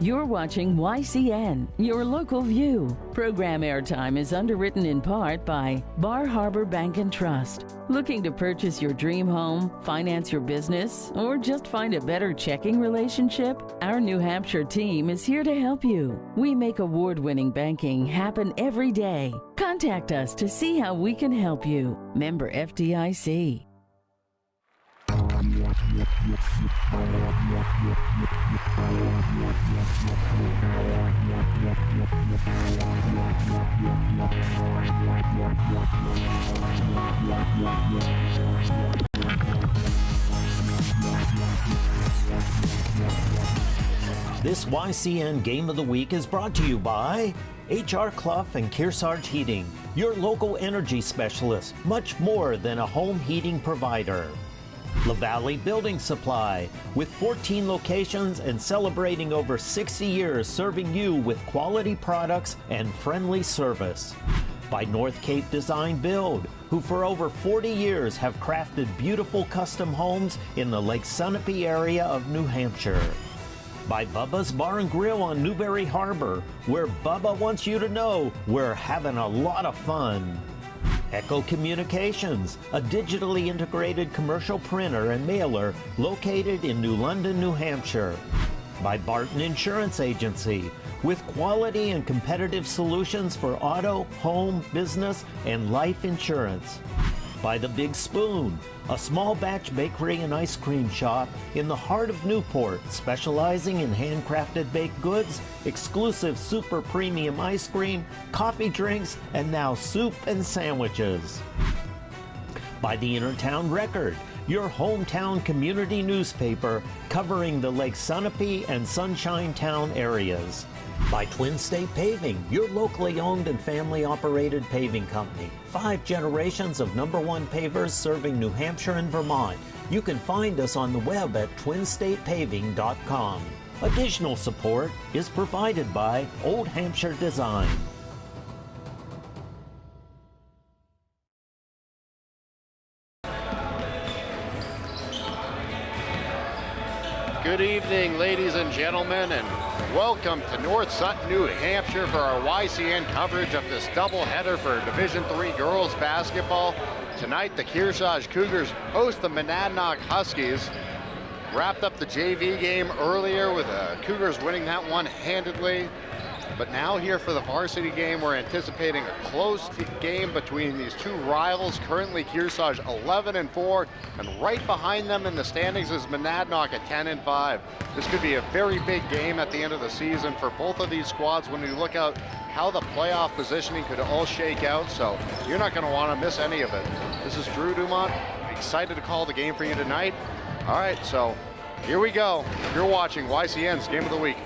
You're watching YCN, your local view. Program airtime is underwritten in part by Bar Harbor Bank and Trust. Looking to purchase your dream home, finance your business, or just find a better checking relationship? Our New Hampshire team is here to help you. We make award-winning banking happen every day. Contact us to see how we can help you. Member FDIC. This YCN Game of the Week is brought to you by H.R. Clough and Kearsarge Heating, your local energy specialist, much more than a home heating provider. La Valley Building Supply, with 14 locations and celebrating over 60 years serving you with quality products and friendly service. By North Cape Design Build, who for over 40 years have crafted beautiful custom homes in the Lake Sunapee area of New Hampshire. By Bubba's Bar and Grill on Newberry Harbor, where Bubba wants you to know we're having a lot of fun. Echo Communications, a digitally integrated commercial printer and mailer located in New London, New Hampshire. By Barton Insurance Agency, with quality and competitive solutions for auto, home, business, and life insurance. By The Big Spoon, a small batch bakery and ice cream shop in the heart of Newport, specializing in handcrafted baked goods, exclusive super premium ice cream, coffee drinks, and now soup and sandwiches. By the Intertown Record, your hometown community newspaper covering the Lake Sunapee and Sunshine Town areas. By Twin State Paving, your locally owned and family-operated paving company. 5 generations of #1 pavers serving New Hampshire and Vermont. You can find us on the web at twinstatepaving.com. Additional support is provided by Old Hampshire Design. Good evening, ladies and gentlemen, and welcome to North Sutton, New Hampshire for our YCN coverage of this doubleheader for Division III girls basketball. Tonight, the Kearsarge Cougars host the Monadnock Huskies. Wrapped up the JV game earlier with the Cougars winning that one handedly. But now here for the varsity game, we're anticipating a close game between these two rivals. Currently Kearsarge 11-4, and right behind them in the standings is Monadnock at 10-5. This could be a very big game at the end of the season for both of these squads when we look at how the playoff positioning could all shake out. So you're not going to want to miss any of it. This is Drew Dumont, excited to call the game for you tonight. All right, so here we go. You're watching YCN's Game of the Week.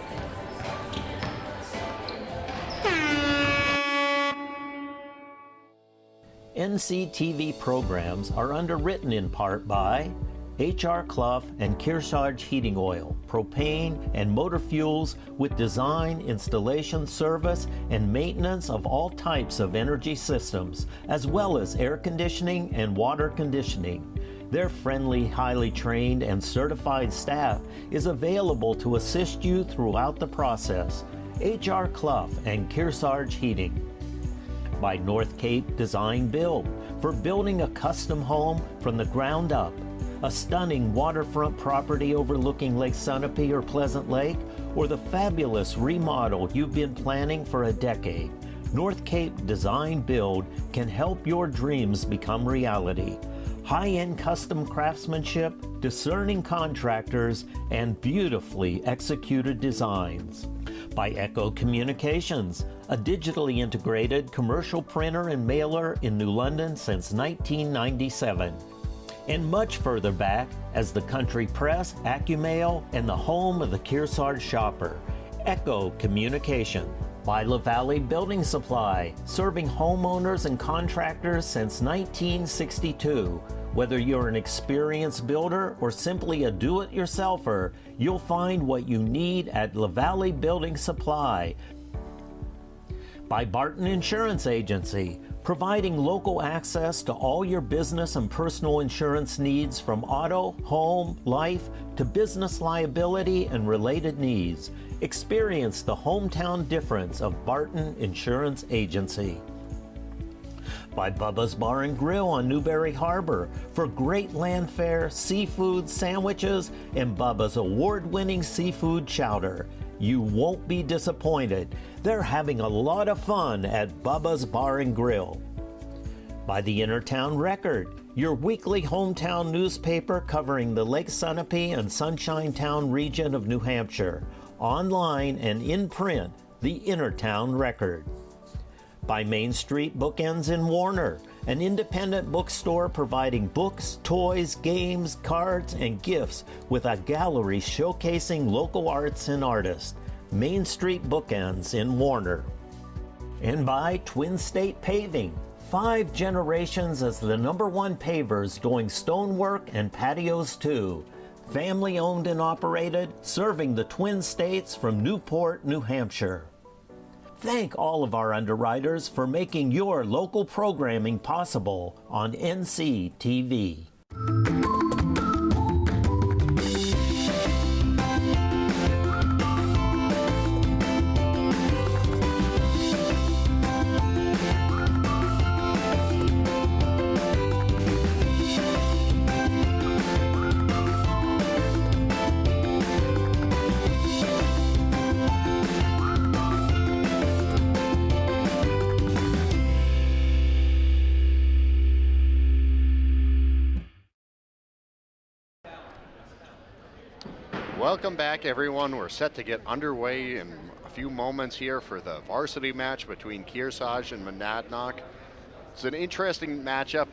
NCTV programs are underwritten in part by H.R. Clough and Kearsarge Heating Oil, propane and motor fuels with design, installation, service, and maintenance of all types of energy systems, as well as air conditioning and water conditioning. Their friendly, highly trained, and certified staff is available to assist you throughout the process. H.R. Clough and Kearsarge Heating. By North Cape Design Build, for building a custom home from the ground up. A stunning waterfront property overlooking Lake Sunapee or Pleasant Lake, or the fabulous remodel you've been planning for a decade. North Cape Design Build can help your dreams become reality. High-end custom craftsmanship, discerning contractors, and beautifully executed designs. By Echo Communications, a digitally integrated commercial printer and mailer in New London since 1997. And much further back as the Country Press, AccuMail, and the home of the Kearsarge shopper, Echo Communication. By La Valley Building Supply, serving homeowners and contractors since 1962. Whether you're an experienced builder or simply a do-it-yourselfer, you'll find what you need at La Valley Building Supply. By Barton Insurance Agency, providing local access to all your business and personal insurance needs from auto, home, life, to business liability and related needs. Experience the hometown difference of Barton Insurance Agency. By Bubba's Bar and Grill on Newberry Harbor for great land fare, seafood, sandwiches, and Bubba's award-winning seafood chowder. You won't be disappointed. They're having a lot of fun at Bubba's Bar and Grill. By the Innertown Record, your weekly hometown newspaper covering the Lake Sunapee and Sunshine Town region of New Hampshire. Online and in print, the Innertown Record. By Main Street Bookends in Warner, an independent bookstore providing books, toys, games, cards, and gifts with a gallery showcasing local arts and artists. Main Street Bookends in Warner. And by Twin State Paving, 5 generations as the #1 pavers doing stonework and patios too. Family owned and operated, serving the Twin States from Newport, New Hampshire. Thank all of our underwriters for making your local programming possible on NCTV. Welcome back, everyone. We're set to get underway in a few moments here for the varsity match between Kearsarge and Monadnock. It's an interesting matchup.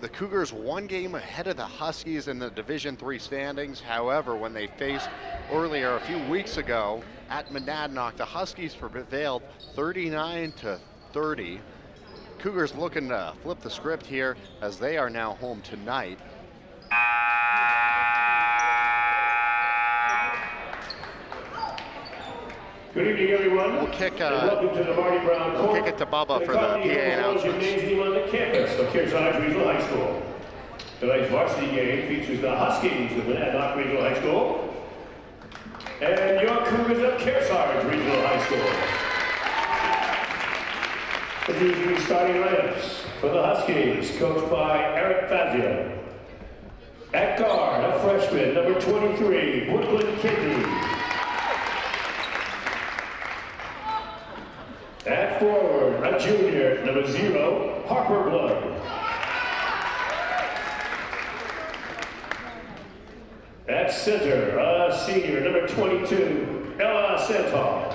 The Cougars 1 game ahead of the Huskies in the Division III standings. However, when they faced earlier a few weeks ago at Monadnock, the Huskies prevailed 39-30. Cougars looking to flip the script here as they are now home tonight. Good evening, everyone. We'll kick welcome to the Marty Brown Court. We'll kick it to Bubba for the PA announcements. On the campus of Kearsarge Regional High School. Tonight's varsity game features the Huskies of Monadnock Regional High School and your Cougars of Kearsarge Regional High School. Introducing starting lineups for the Huskies, coached by Eric Fazio. At guard, a freshman, number 23, Brooklyn Kidney. At forward, a junior, number 0, Harper Blood. At center, a senior, number 22, Ella Santal.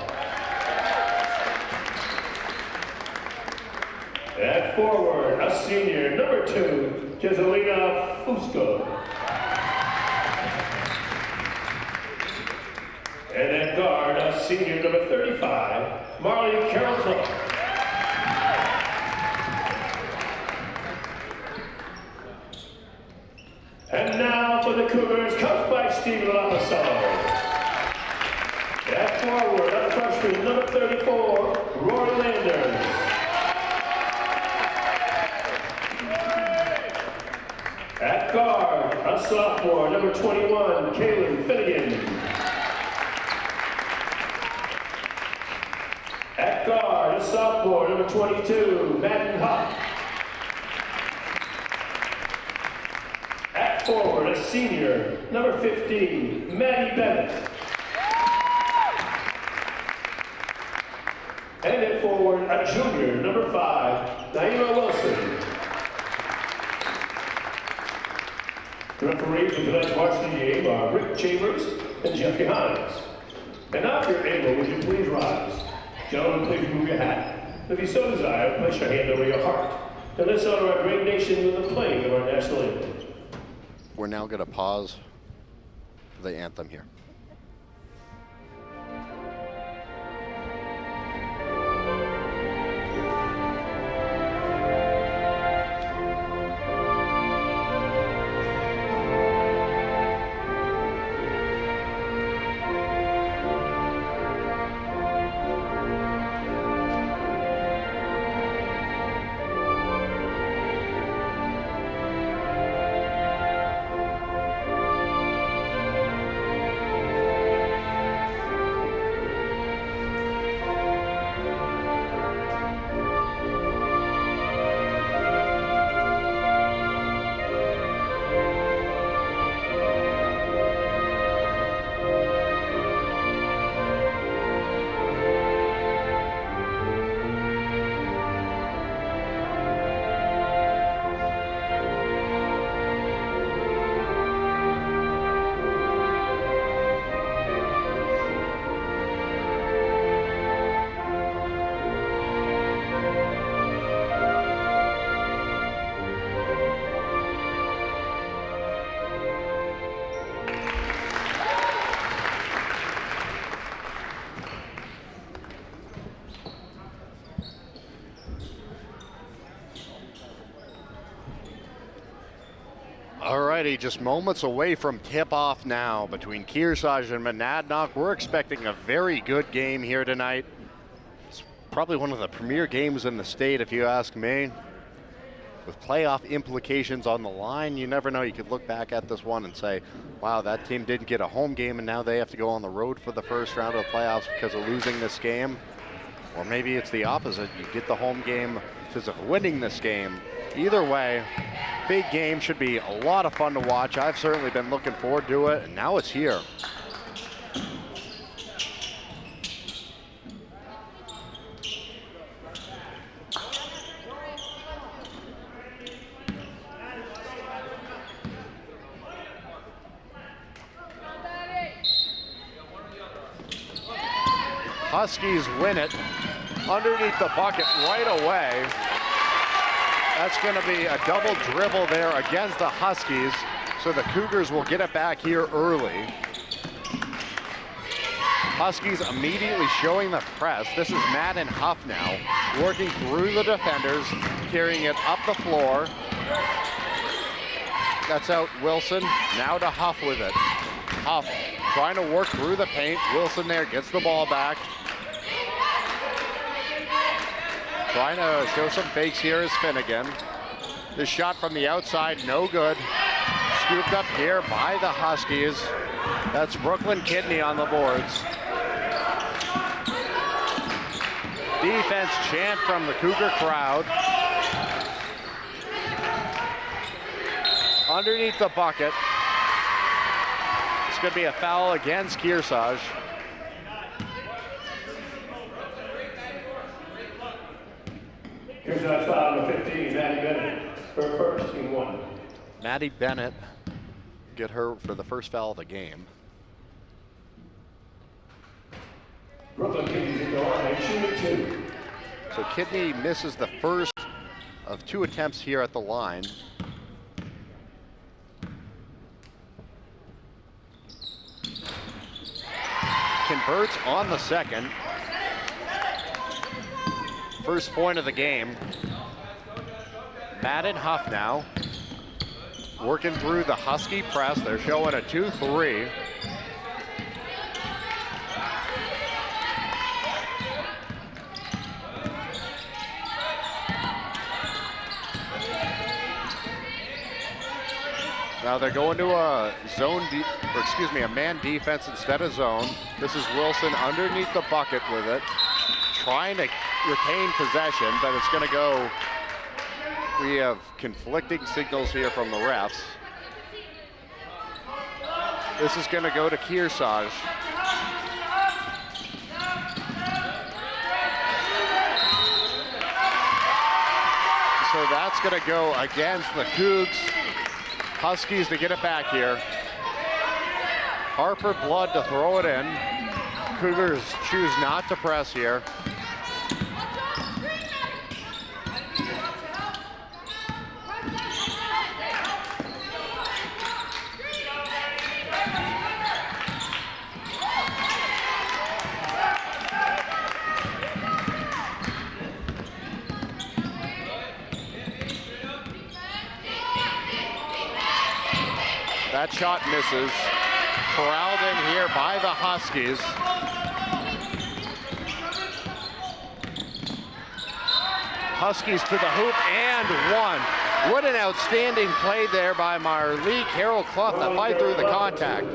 At forward, a senior, number 2, Jezelina Fusco. And at guard, a senior, number 35, Marty Carrollton. And now for the Cougars, coached by Stephen Lapacello. At forward, a freshman, number 34, Rory Landers. At guard, a sophomore, number 21, Kaylin Finnegan. At guard, a sophomore, number 22, Madden Huff. At forward, a senior, number 15, Maddie Bennett. And at forward, a junior, number 5, Naima Wilson. The referees for tonight's varsity game are Rick Chambers and Jeffrey Hines. And now if you're able, would you please rise? Gentlemen, please remove your hat. If you so desire, place your hand over your heart. And let's honor our great nation with the playing of our national anthem. We're now going to pause the anthem here. Alrighty, just moments away from tip-off now between Kearsarge and Monadnock. We're expecting a very good game here tonight. It's probably one of the premier games in the state, if you ask me. With playoff implications on the line, you never know. You could look back at this one and say, wow, that team didn't get a home game and now they have to go on the road for the first round of the playoffs because of losing this game. Or maybe it's the opposite. You get the home game because of winning this game. Either way, big game, should be a lot of fun to watch. I've certainly been looking forward to it, and now it's here. Huskies win it underneath the bucket right away. That's going to be a double dribble there against the Huskies, so the Cougars will get it back here early. Huskies immediately showing the press. This is Matt and Huff now, working through the defenders, carrying it up the floor. That's out Wilson, now to Huff with it. Huff trying to work through the paint. Wilson there gets the ball back. Trying to show some fakes here is Finnegan. This shot from the outside, no good. Scooped up here by the Huskies. That's Brooklyn Kidney on the boards. Defense chant from the Cougar crowd. Underneath the bucket. It's going to be a foul against Kearsarge. Kearsarge foul number 15, Maddie Bennett, her first, team one. Maddie Bennett get her for the first foul of the game. Brooklyn Kidney's in the line, shooting two. So Kidney misses the first of two attempts here at the line. Converts on the second. First point of the game. Matt and Huff now working through the Husky press. They're showing a 2-3. Now they're going to a a man defense instead of zone. This is Wilson underneath the bucket with it, trying to retain possession, but it's going to go. We have conflicting signals here from the refs. This is going to go to Kearsarge. So that's going to go against the Cougs. Huskies to get it back here. Harper Blood to throw it in. Cougars choose not to press here. That shot misses. Corralled in here by the Huskies. Huskies to the hoop and one. What an outstanding play there by Marlee Carroll Clough to fight through the contact.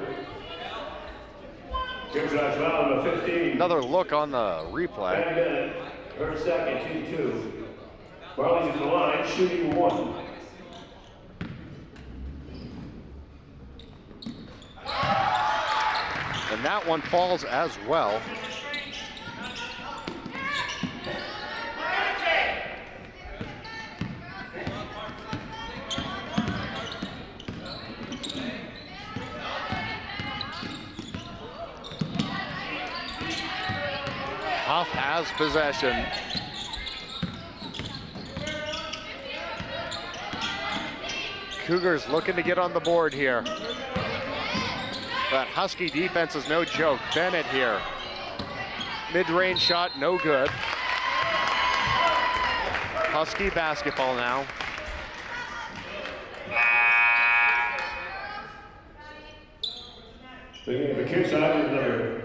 Another look on the replay. Her second, team two. Marlee's in the line, shooting one. And that one falls as well. Huff has possession. Cougars looking to get on the board here. That Husky defense is no joke. Bennett here. Mid-range shot, no good. Husky basketball now. Bringing the Kearsarge is number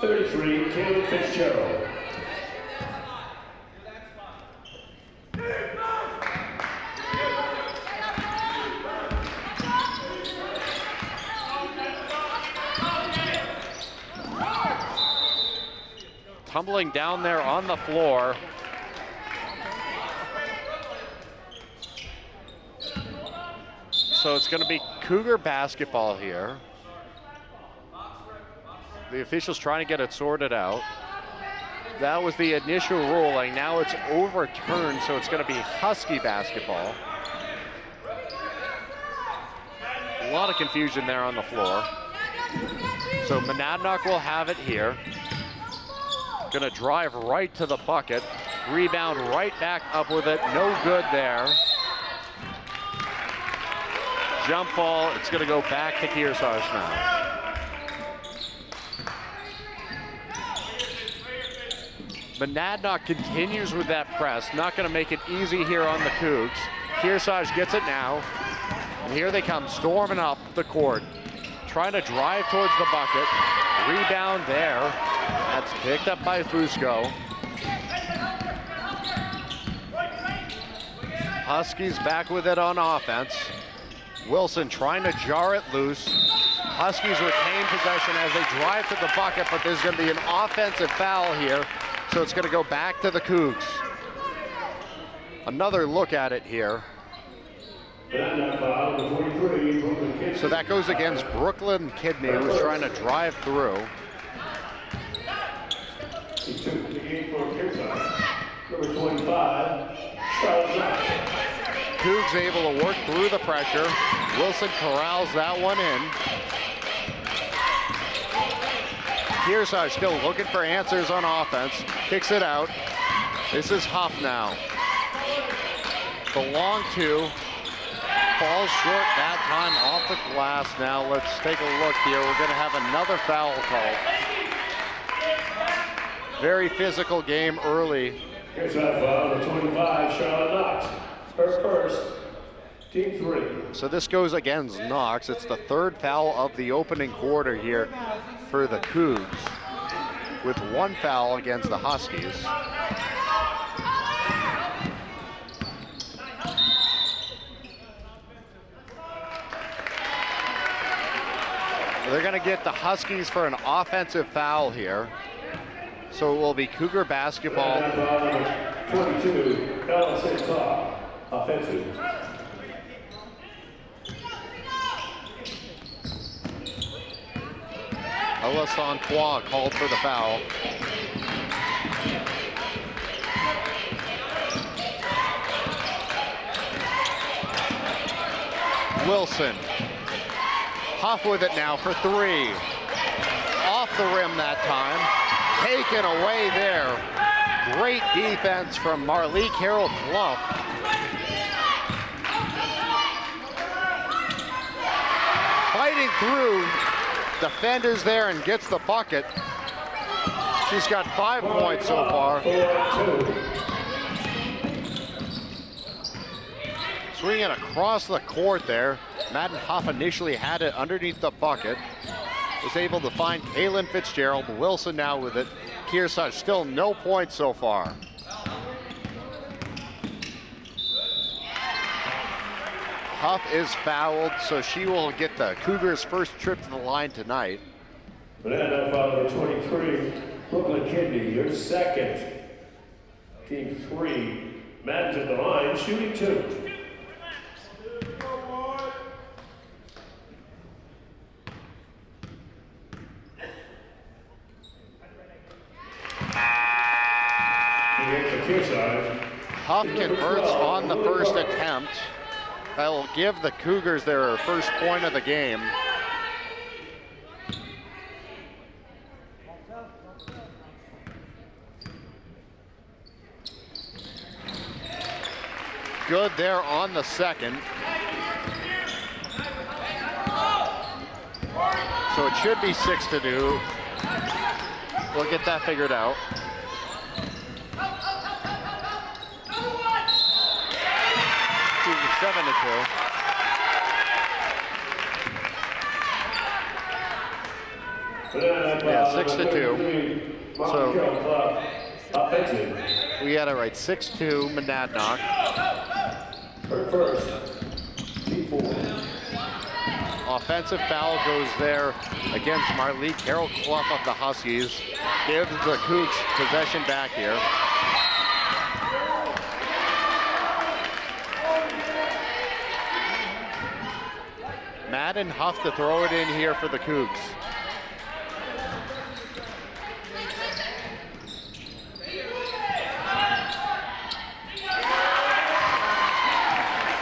33, Caleb Fitzgerald. Tumbling down there on the floor. So it's going to be Cougar basketball here. The officials trying to get it sorted out. That was the initial ruling. Now it's overturned, so it's going to be Husky basketball. A lot of confusion there on the floor. So Monadnock will have it here. Gonna drive right to the bucket. Rebound right back up with it. No good there. Jump ball. It's gonna go back to Kearsarge now. Monadnock continues with that press. Not gonna make it easy here on the Cougs. Kearsarge gets it now. And here they come storming up the court. Trying to drive towards the bucket. Rebound there. That's picked up by Fusco. Huskies back with it on offense. Wilson trying to jar it loose. Huskies retain possession as they drive to the bucket, but there's going to be an offensive foul here, so it's going to go back to the Cougs. Another look at it here. So that goes against Brooklyn Kidney, who's trying to drive through. He took the game for Kearsarge. Number 25, Charles. Cougs able to work through the pressure. Wilson corrals that one in. Kearsarge still looking for answers on offense. Kicks it out. This is Huff now. The long two. Falls short that time off the glass. Now let's take a look here. We're going to have another foul call. Very physical game early. Here's that foul, the 25, Charlotte Knox. Her first, team 3. So this goes against Knox. It's the third foul of the opening quarter here for the Cougs, with one foul against the Huskies. They're going to get the Huskies for an offensive foul here. So it will be Cougar basketball. 22, offensive. Alassane called for the foul. Wilson. Huff with it now for 3. Off the rim that time. Taken away there. Great defense from Marley Carroll Clough. Fighting through defenders there and gets the bucket. She's got 5 points so far. Swinging it across the court there. Madden Huff initially had it underneath the bucket. Was able to find Kaylin Fitzgerald. Wilson now with it. Kearsarge still no points so far. Huff is fouled, so she will get the Cougars' first trip to the line tonight. Banana foul number 23, Brooklyn Kidney, your second. Team 3, Madden's at the line, shooting 2. Huff converts on the first attempt. That'll give the Cougars their first point of the game. Good there on the second. So it should be 6-2. We'll get that figured out. Excuse me, 7-2. Yeah, 6-2. So offensive. we had it right, 6-2 Monadnock. Her first, T4. Offensive foul goes there against Marty. Carol Clough of the Huskies gives the Cougs possession back here. Madden Huff to throw it in here for the Cougs.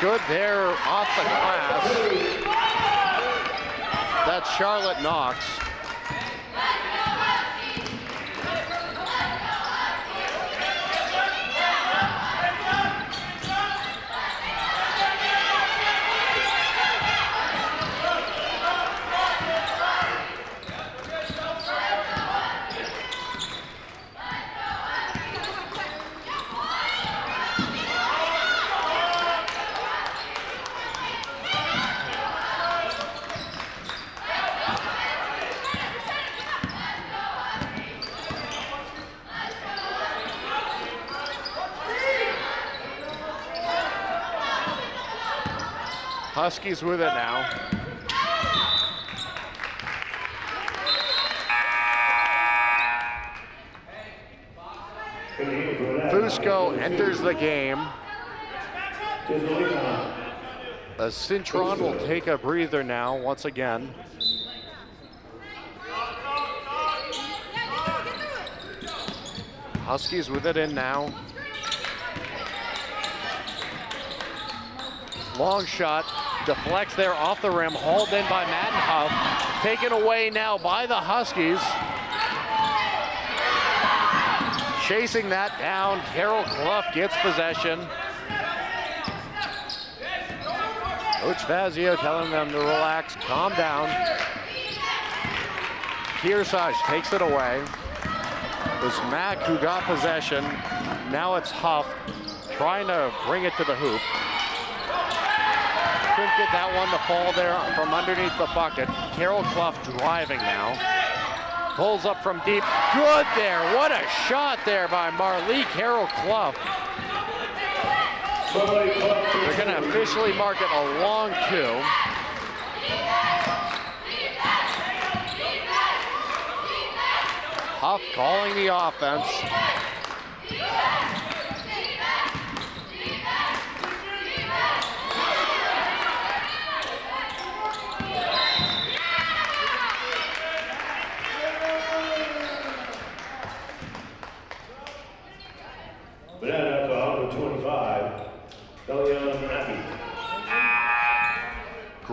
Good there off the glass. That's Charlotte Knox. Huskies with it now. Fusco enters the game. Cintron will take a breather now once again. Huskies with it in now. Long shot, deflects there off the rim, hauled in by Madden Huff. Taken away now by the Huskies. Chasing that down, Carol Clough gets possession. Coach Fazio telling them to relax, calm down. Kearsarge takes it away. It was Mack who got possession. Now it's Huff trying to bring it to the hoop. Couldn't get that one to fall there from underneath the bucket. Carol Clough driving now. Pulls up from deep. Good there. What a shot there by Marlee Carol Clough. They're going to officially mark it a long two. Huff calling the offense.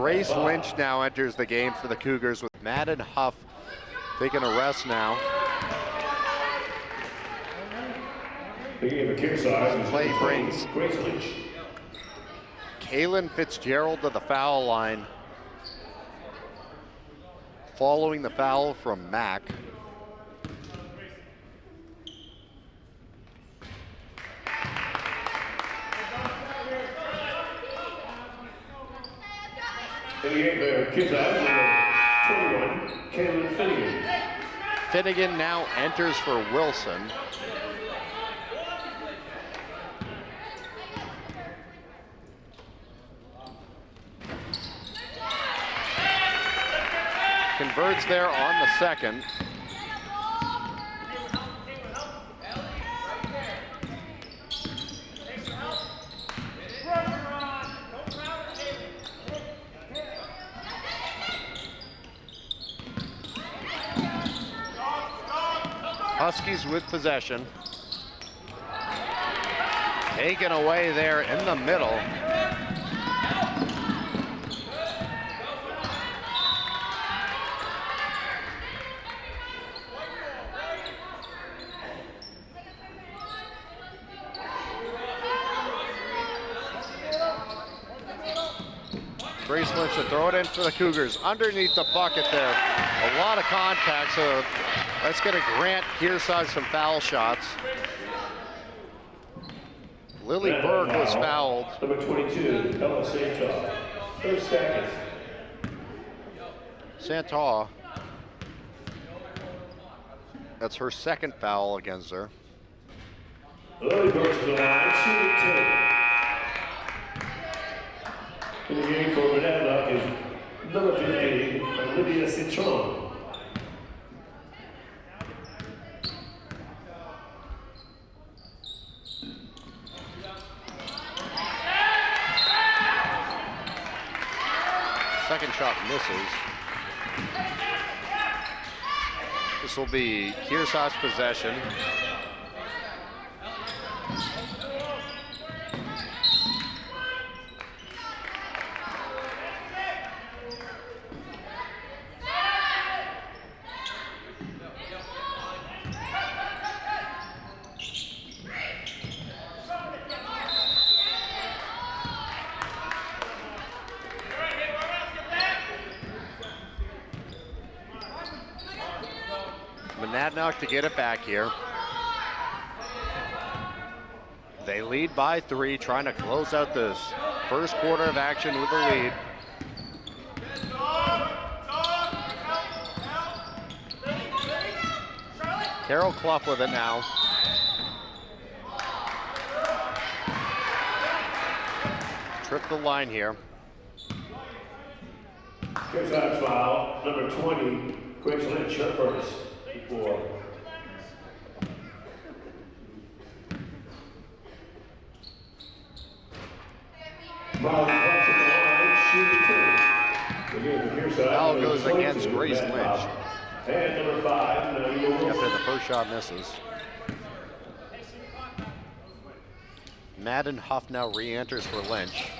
Grace Lynch now enters the game for the Cougars with Madden Huff taking a rest now. Play brings Grace Lynch. Kaylin Fitzgerald to the foul line following the foul from Mack. Finnegan now enters for Wilson. Converts there on the second. Huskies with possession. Taken away there in the middle. Grace Lynch to throw it in for the Cougars. Underneath the bucket there. A lot of contact, so that's going to grant Kearsarge some foul shots. Lily Berg was fouled. Number 22, Ella Santaw. Her second. Santaw That's her second foul against her. Early goes to the line, shooting 2. In the game for Monadnock is number 15, Olivia Citron. Second shot misses. This will be Kearsarge possession. Monadnock to get it back here. They lead by 3, trying to close out this first quarter of action with the lead. Carol Clough with it now. Trip the line here. Kearsarge foul, number 20, Grace Lynch, her first. 4. Marty comes to the line, shooting 2. Again, for Kearsarge, Foul goes 22, against Grace Lynch. And number 5, Nadia Wilson. After the first shot misses. Madden Huff now re-enters for Lynch.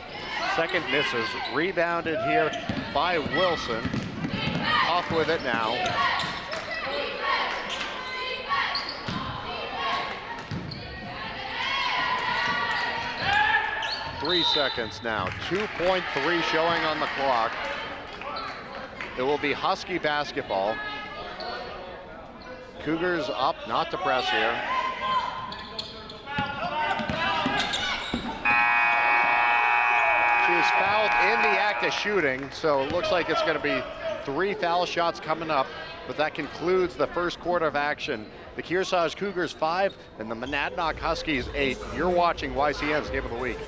Second misses, rebounded here by Wilson. Huff with it now. Three seconds now, 2.3 showing on the clock. It will be Husky basketball. Cougars up, not to press here. She was fouled in the act of shooting, so it looks like it's going to be 3 foul shots coming up, but that concludes the first quarter of action. The Kearsarge Cougars 5 and the Monadnock Huskies 8. You're watching YCN's Game of the Week.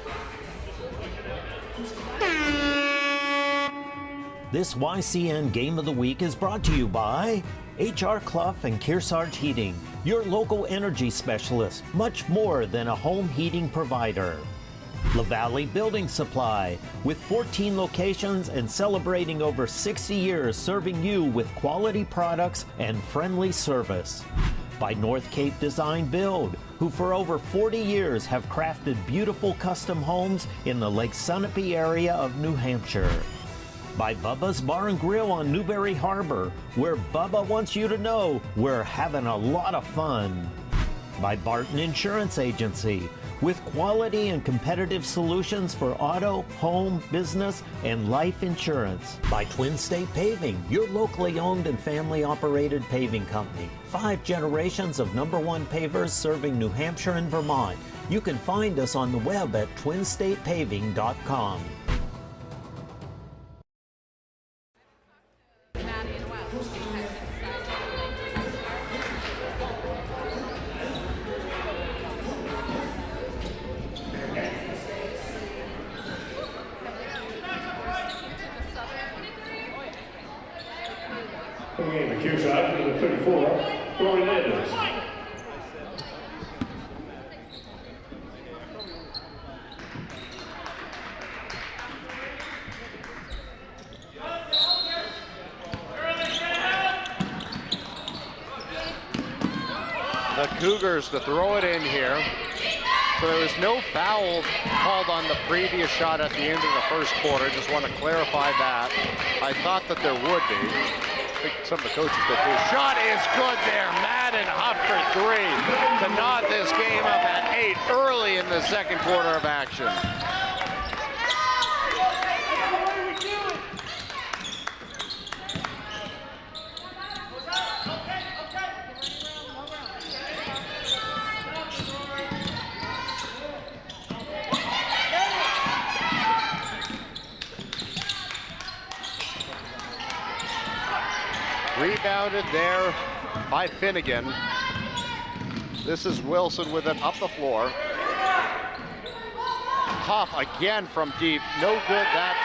This YCN Game of the Week is brought to you by H.R. Clough and Kearsarge Heating, your local energy specialist, much more than a home heating provider. La Valley Building Supply, with 14 locations and celebrating over 60 years serving you with quality products and friendly service. By North Cape Design Build, who for over 40 years have crafted beautiful custom homes in the Lake Sunapee area of New Hampshire. By Bubba's Bar and Grill on Newberry Harbor, where Bubba wants you to know we're having a lot of fun. By Barton Insurance Agency, with quality and competitive solutions for auto, home, business, and life insurance. By Twin State Paving, your locally owned and family operated paving company. 5 generations of #1 pavers serving New Hampshire and Vermont. You can find us on the web at twinstatepaving.com. Again, for Kearsarge, number 34, Rory Landers. The Cougars to throw it in here. So there was no foul called on the previous shot at the end of the first quarter. Just want to clarify that. I thought that there would be. I think some of the coaches did too. Shot is good there. Madden Huff for 3 to knot this game up at 8 early in the second quarter of action. Rebounded there by Finnegan. This is Wilson with it up the floor. Huff again from deep, no good that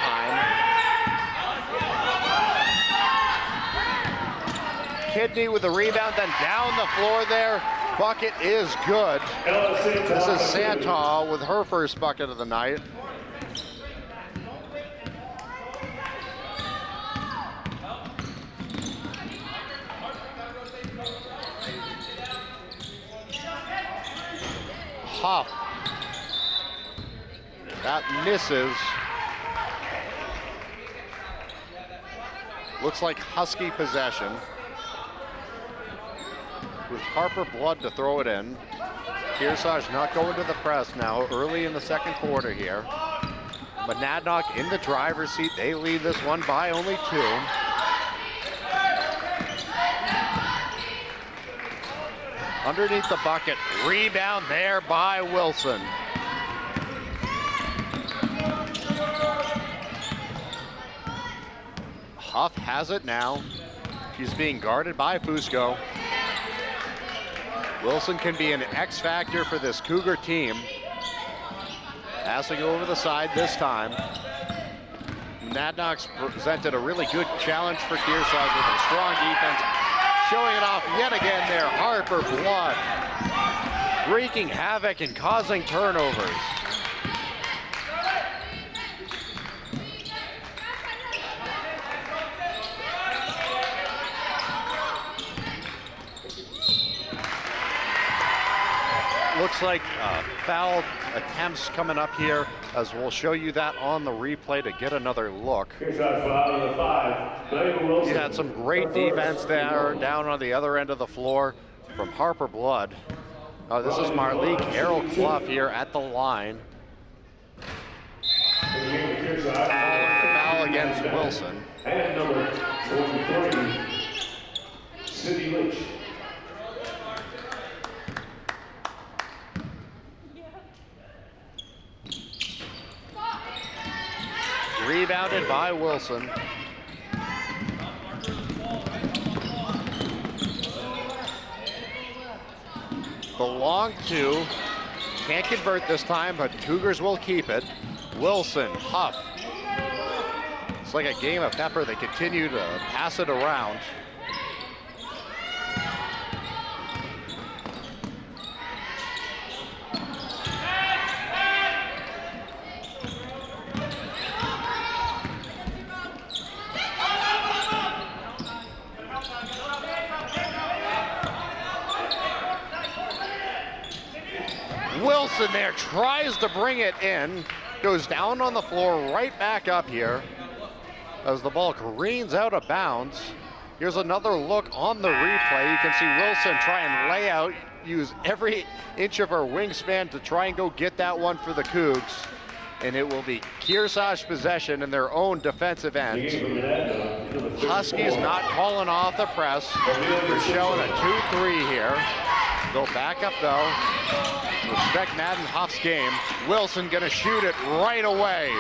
time. Kidney with the rebound, then down the floor there. Bucket is good. This is Santal with her first bucket of the night. Huff. That misses. Looks like Husky possession. With Harper Blood to throw it in. Kearsarge not going to the press now, early in the second quarter here. Monadnock in the driver's seat. They lead this one by only 2. Underneath the bucket, rebound there by Wilson. Huff has it now. She's being guarded by Fusco. Wilson can be an X factor for this Cougar team. Passing over the side this time. Monadnock's presented a really good challenge for Kearsarge with a strong defense. Showing it off yet again there, Harper Blood. Wreaking havoc and causing turnovers. Looks like foul attempts coming up here, as we'll show you that on the replay to get another look. He had some great defense there down on the other end of the floor from Harper Blood. This is Marty Carol Clough here at the line. Foul against Wilson. And number 43, Cindy Lynch. Rebounded by Wilson. The long 2. Can't convert this time, but Cougars will keep it. Wilson, Huff. It's like a game of pepper. They continue to pass it around. Wilson there tries to bring it in, goes down on the floor, right back up here as the ball careens out of bounds. Here's another look on the replay. You can see Wilson try and lay out, use every inch of her wingspan to try and go get that one for the Cougs. And it will be Kearsarge possession in their own defensive end. Huskies not calling off the press. They're showing a 2-3 here. They'll back up though. Respect Madden Huff's game. Wilson gonna shoot it right away.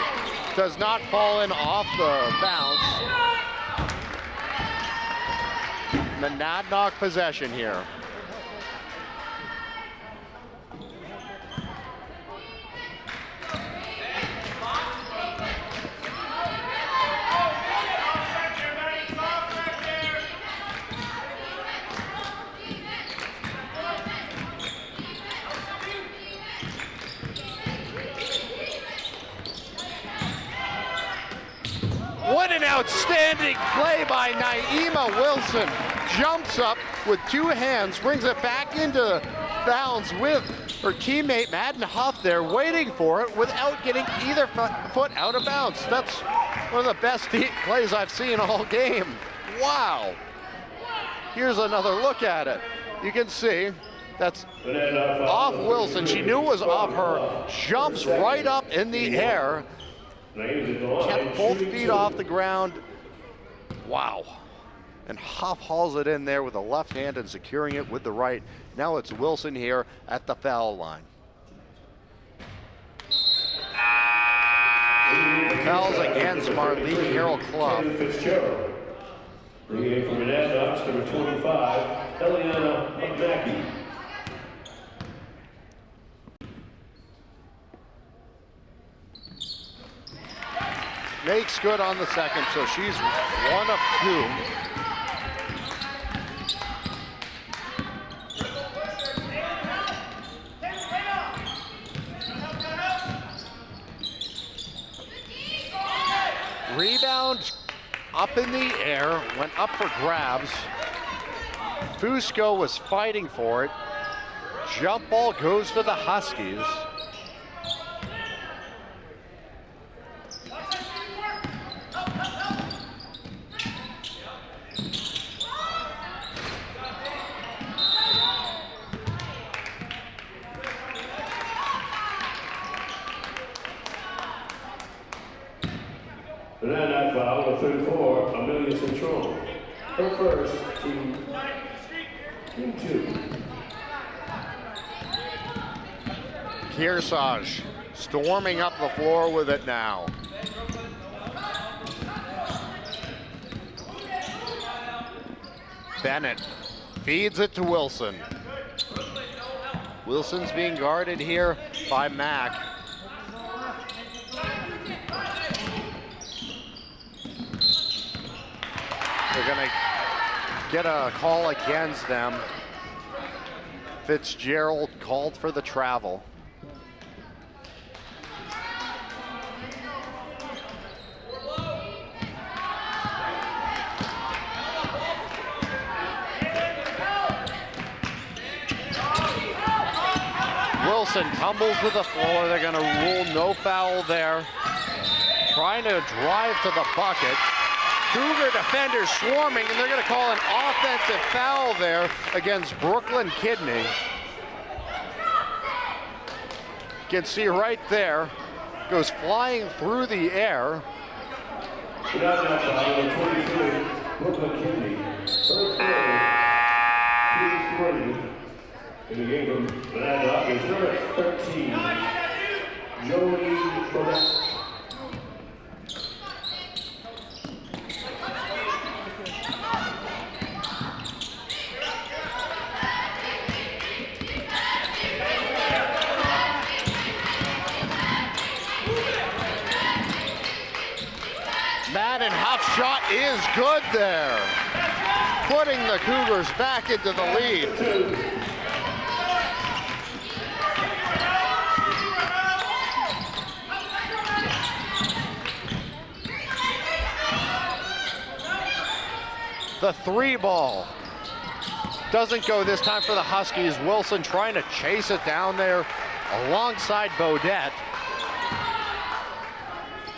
Does not fall in off the bounce. Monadnock possession here. What an outstanding play by Naima Wilson. Jumps up with 2 hands, brings it back into bounds with her teammate Madden Huff there, waiting for it without getting either foot out of bounds. That's one of the best plays I've seen all game. Wow. Here's another look at it. You can see that's off Wilson. She knew it was off her. Jumps right up in the air. Kept both feet off the ground. Wow. And Huff hauls it in there with the left hand and securing it with the right. Now it's Wilson here at the foul line. Fouls against Marty Carol Clough. Bringing in from Monadnock, number 25, Eliana Mackey. Makes good on the second, so she's 1 of 2. Rebound up in the air, went up for grabs. Fusco was fighting for it. Jump ball goes to the Huskies. Monadnock foul, 34, Amelia Citron. Her first, team 2. Kearsarge storming up the floor with it now. Bennett feeds it to Wilson. Wilson's being guarded here by Mack. They're gonna get a call against them. Fitzgerald called for the travel. Wilson tumbles to the floor. They're gonna rule no foul there. Trying to drive to the bucket. Cougar defenders swarming, and they're going to call an offensive foul there against Brooklyn Kidney. You can see right there, goes flying through the air. Brooklyn Kidney. First in the game from Monadnock is number 13, Joey Burnett. Madden Huff's shot is good there, putting the Cougars back into the lead. The 3 ball doesn't go this time for the Huskies. Wilson trying to chase it down there alongside Bodette.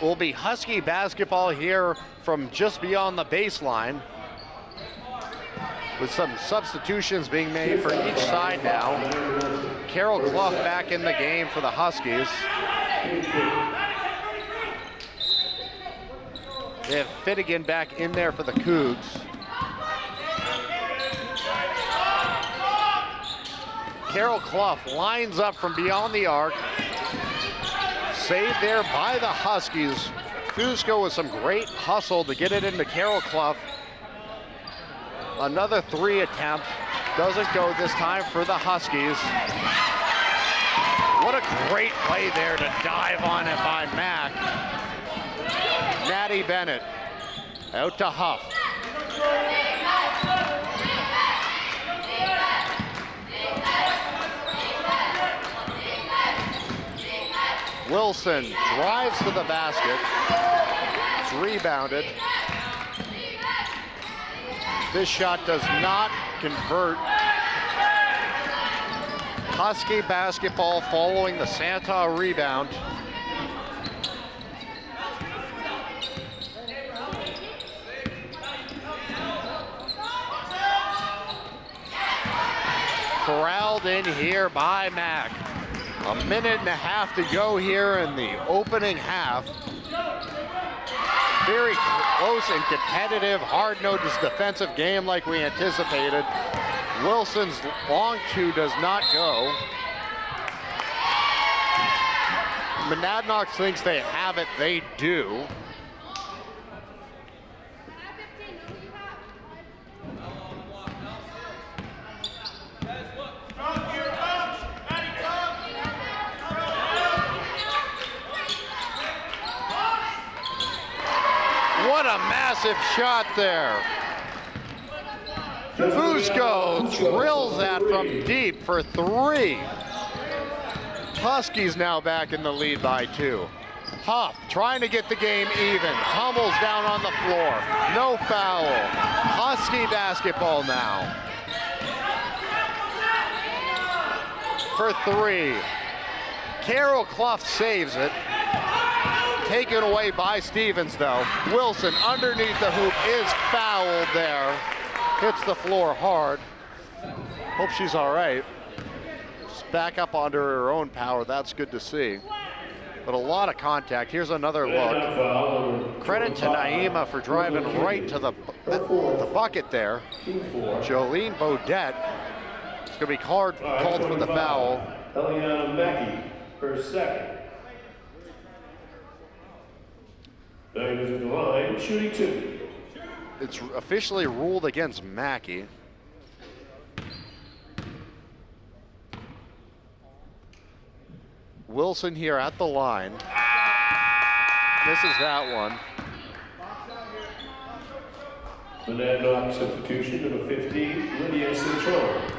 Will be Husky basketball here from just beyond the baseline, with some substitutions being made for each side now. Carol Clough back in the game for the Huskies. They have Finnegan back in there for the Cougs. Carol Clough lines up from beyond the arc. Saved there by the Huskies. Fusco with some great hustle to get it into Carol Clough. Another 3 attempt. Doesn't go this time for the Huskies. What a great play there to dive on it by Mack. Maddie Bennett out to Huff. Wilson drives to the basket. It's rebounded. This shot does not convert. Husky basketball following the Santa rebound. Corralled in here by Mack. A minute and a half to go here in the opening half. Very close and competitive, hard-nosed defensive game like we anticipated. Wilson's long 2 does not go. Monadnock thinks they have it, they do. What a massive shot there. Fusco drills that from deep for 3. Huskies now back in the lead by 2. Huff trying to get the game even. Hummels down on the floor. No foul. Husky basketball now. For 3. Carol Clough saves it. Taken away by Stevens though. Wilson underneath the hoop is fouled there. Hits the floor hard. Hope she's all right. Just back up under her own power. That's good to see. But a lot of contact. Here's another look. Credit to Naima for driving right to the bucket there. Jolene Bodette is going to be called for the foul. Eliana Mackey, her second. Naima is at the line, shooting 2. It's officially ruled against Mackey. Wilson here at the line. Misses that one. Monadnock substitution, number 15, Lydia Cintron.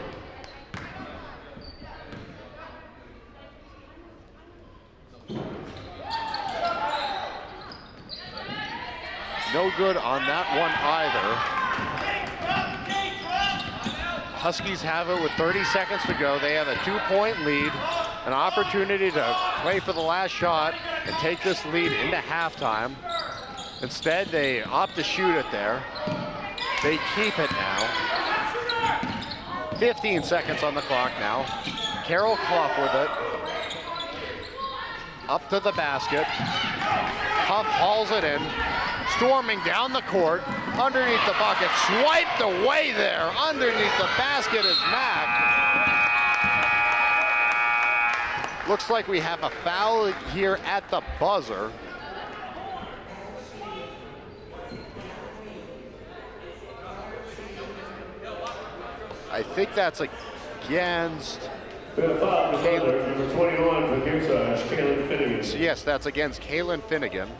No good on that one either. Huskies have it with 30 seconds to go. They have a 2-point lead, an opportunity to play for the last shot and take this lead into halftime. Instead, they opt to shoot it there. They keep it now. 15 seconds on the clock now. Carol Clough with it. Up to the basket. Huff hauls it in. Storming down the court, underneath the bucket, swiped away there. Underneath the basket is Mack. Looks like we have a foul here at the buzzer. I think that's against Number 21 for Kearsarge, Kaylin Finnegan. So yes, that's against Kaylin Finnegan.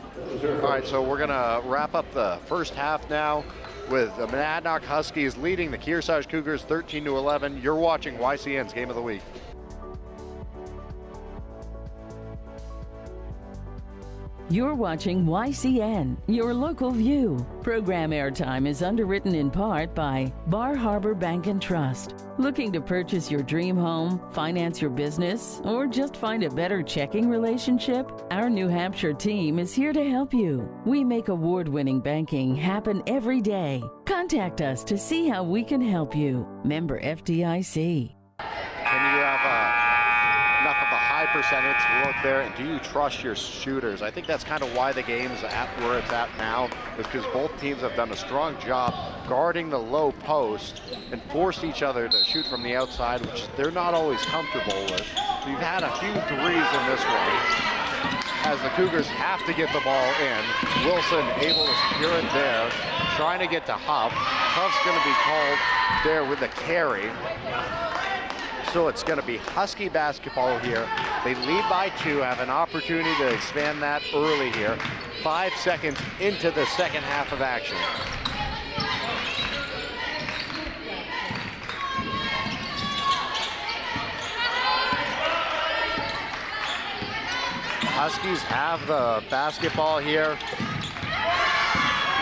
All right, so we're gonna wrap up the first half now with the Monadnock Huskies leading the Kearsarge Cougars 13-11. You're watching YCN's Game of the Week. You're watching YCN, your local view. Program airtime is underwritten in part by Bar Harbor Bank and Trust. Looking to purchase your dream home, finance your business, or just find a better checking relationship? Our New Hampshire team is here to help you. We make award-winning banking happen every day. Contact us to see how we can help you. Member FDIC. Can you have enough of a high percentage look there, and do you trust your shooters? I think that's kind of why the game's at where it's at now, is because both teams have done a strong job guarding the low post and forced each other to shoot from the outside, which they're not always comfortable with. We've had a few threes in this one, as the Cougars have to get the ball in. Wilson able to secure it there, trying to get to Huff. Huff's going to be called there with the carry. So it's going to be Husky basketball here. They lead by 2, have an opportunity to expand that early here. 5 seconds into the second half of action. Huskies have the basketball here.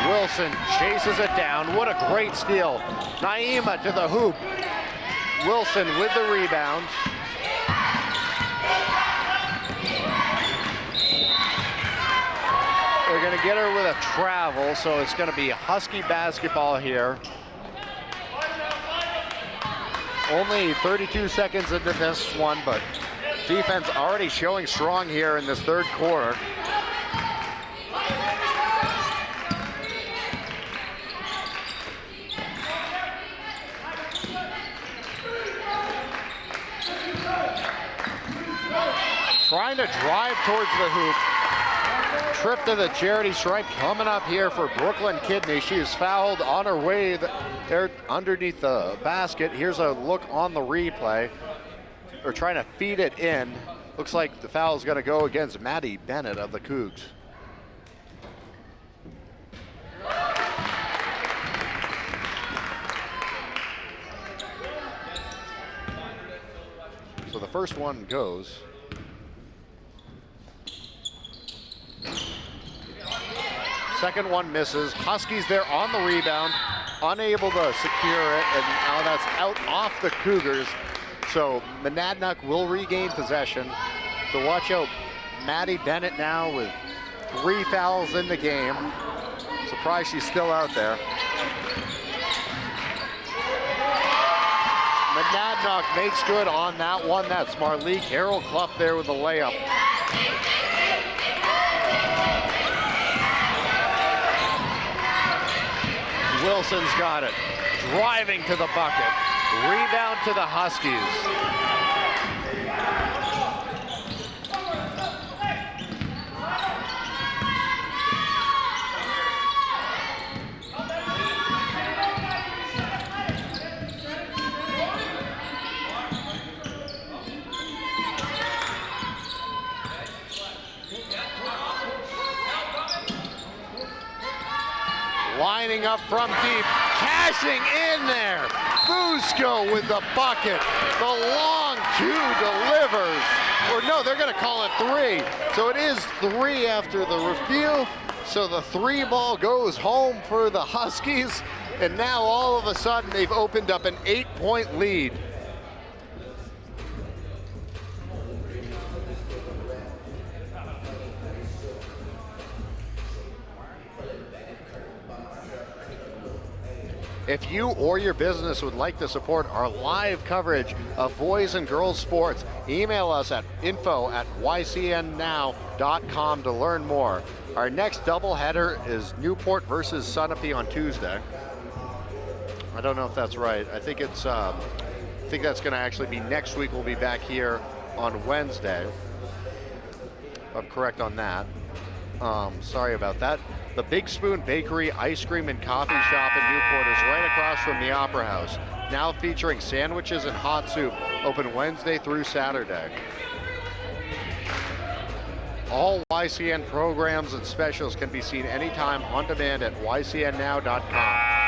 Wilson chases it down. What a great steal. Naima to the hoop. Wilson with the rebound. They're going to get her with a travel, so it's going to be Husky basketball here. Only 32 seconds into this one, but defense already showing strong here in this third quarter. Trying to drive towards the hoop. Trip to the charity stripe coming up here for Brooklyn Kidney. She is fouled on her way there underneath the basket. Here's a look on the replay. They're trying to feed it in. Looks like the foul is going to go against Maddie Bennett of the Cougs. first one goes. Second one misses. Huskies there on the rebound, unable to secure it, and now that's out off the Cougars. So Monadnock will regain possession. To watch out, Maddie Bennett now with 3 fouls in the game. Surprised she's still out there. Monadnock makes good on that one. That's Marlee Carroll Clough there with the layup. Wilson's got it. Driving to the bucket. Rebound to the Huskies. Lining up from deep, cashing in there. Fusco with the bucket. The long 2 delivers. Or no, they're gonna call it 3. So it is 3 after the review. So the 3 ball goes home for the Huskies. And now all of a sudden they've opened up an 8-point lead. If you or your business would like to support our live coverage of boys and girls sports, email us at info@ycnnow.com to learn more. Our next doubleheader is Newport versus Sunapee on Tuesday. I don't know if that's right. I think it's. I think that's going to actually be next week. We'll be back here on Wednesday. I'm correct on that. Sorry about that. The Big Spoon Bakery Ice Cream and Coffee Shop in Newport is right across from the Opera House. Now featuring sandwiches and hot soup, open Wednesday through Saturday. All YCN programs and specials can be seen anytime on demand at ycnnow.com.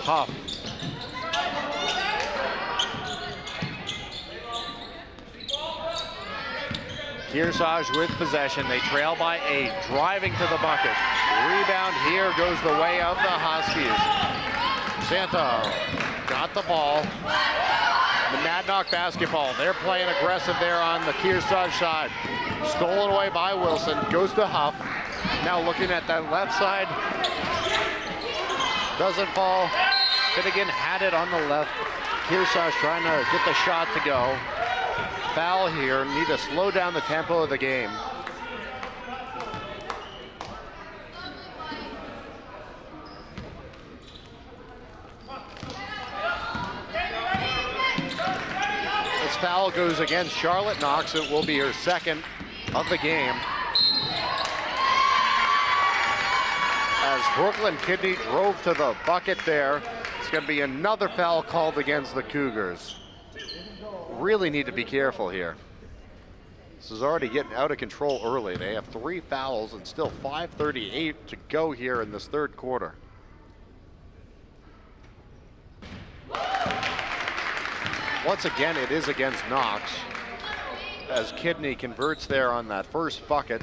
Huff. Kearsarge with possession. They trail by 8, driving to the bucket. Rebound here goes the way of the Huskies. Santo got the ball. Monadnock basketball. They're playing aggressive there on the Kearsarge side. Stolen away by Wilson. Goes to Huff. Now looking at that left side. Doesn't fall. Finnegan had it on the left. Kearsarge trying to get the shot to go. Foul here. Need to slow down the tempo of the game. This foul goes against Charlotte Knox. It will be her second of the game. As Brooklyn Kidney drove to the bucket there. It's going to be another foul called against the Cougars. Really need to be careful here. This is already getting out of control early. They have 3 fouls and still 5:38 to go here in this third quarter. Once again, it is against Knox as Kidney converts there on that first bucket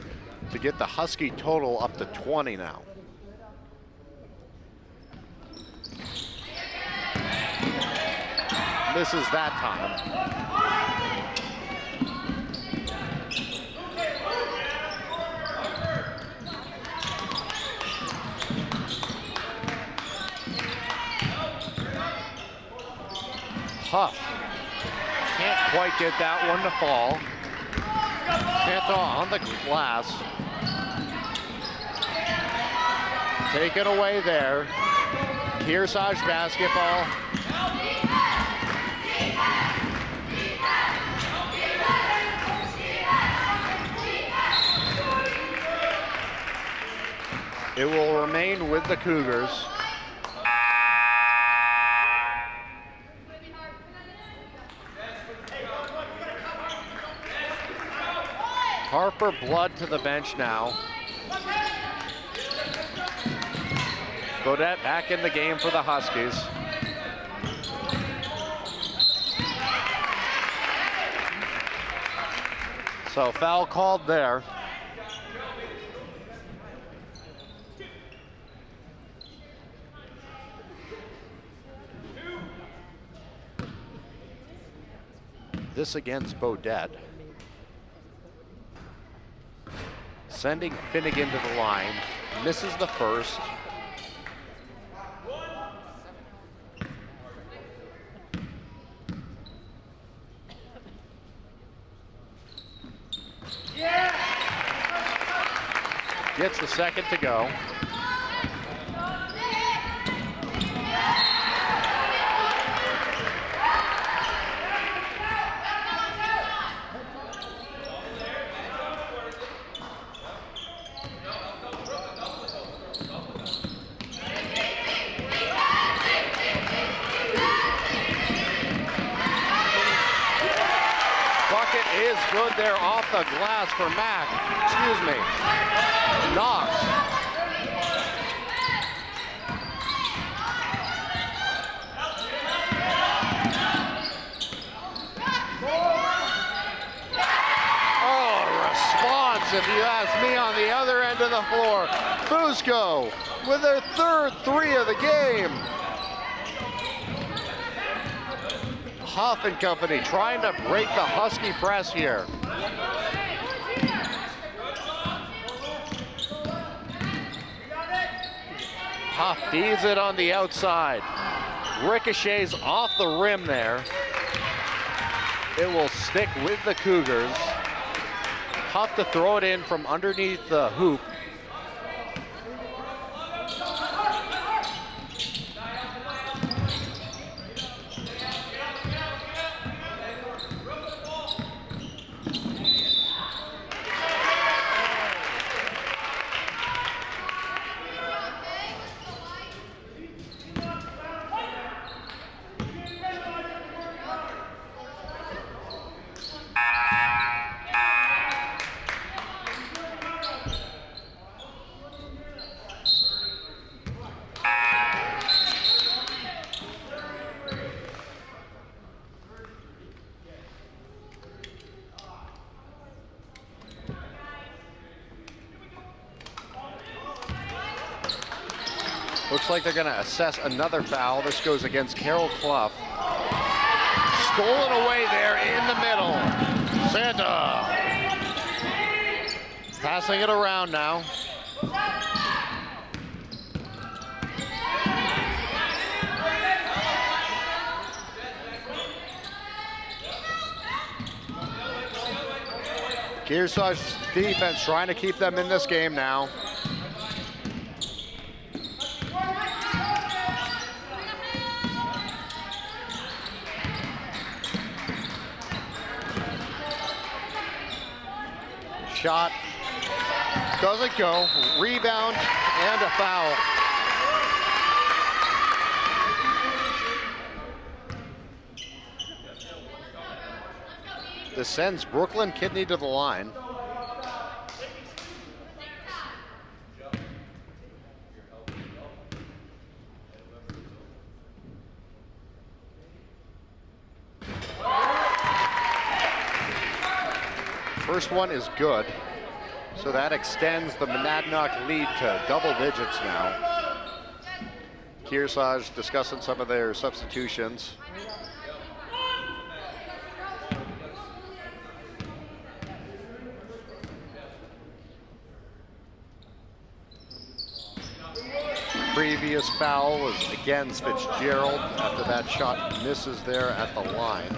to get the Husky total up to 20 now. Misses that time. Huff can't quite get that one to fall. Santo on the glass. Taken away there. Kearsarge basketball. It will remain with the Cougars. Harper Blood to the bench now. Bodette back in the game for the Huskies. So foul called there. This against Bodette. Sending Finnegan to the line, misses the first. Gets the second to go. Good there off the glass for Mack. Excuse me. Knox. Oh, response, if you ask me, on the other end of the floor. Fusco with their third three of the game. Huff and company trying to break the Husky press here. Huff feeds it on the outside. Ricochets off the rim there. It will stick with the Cougars. Huff to throw it in from underneath the hoop. Looks like they're gonna assess another foul. This goes against Carol Clough. Stolen away there in the middle. Santa. Passing it around now. Kearsarge defense trying to keep them in this game now. Shot doesn't go. Rebound and a foul. This sends Brooklyn Kidney to the line. First one is good, so that extends the Monadnock lead to double digits now. Kearsarge discussing some of their substitutions. Previous foul was against Fitzgerald after that shot misses there at the line.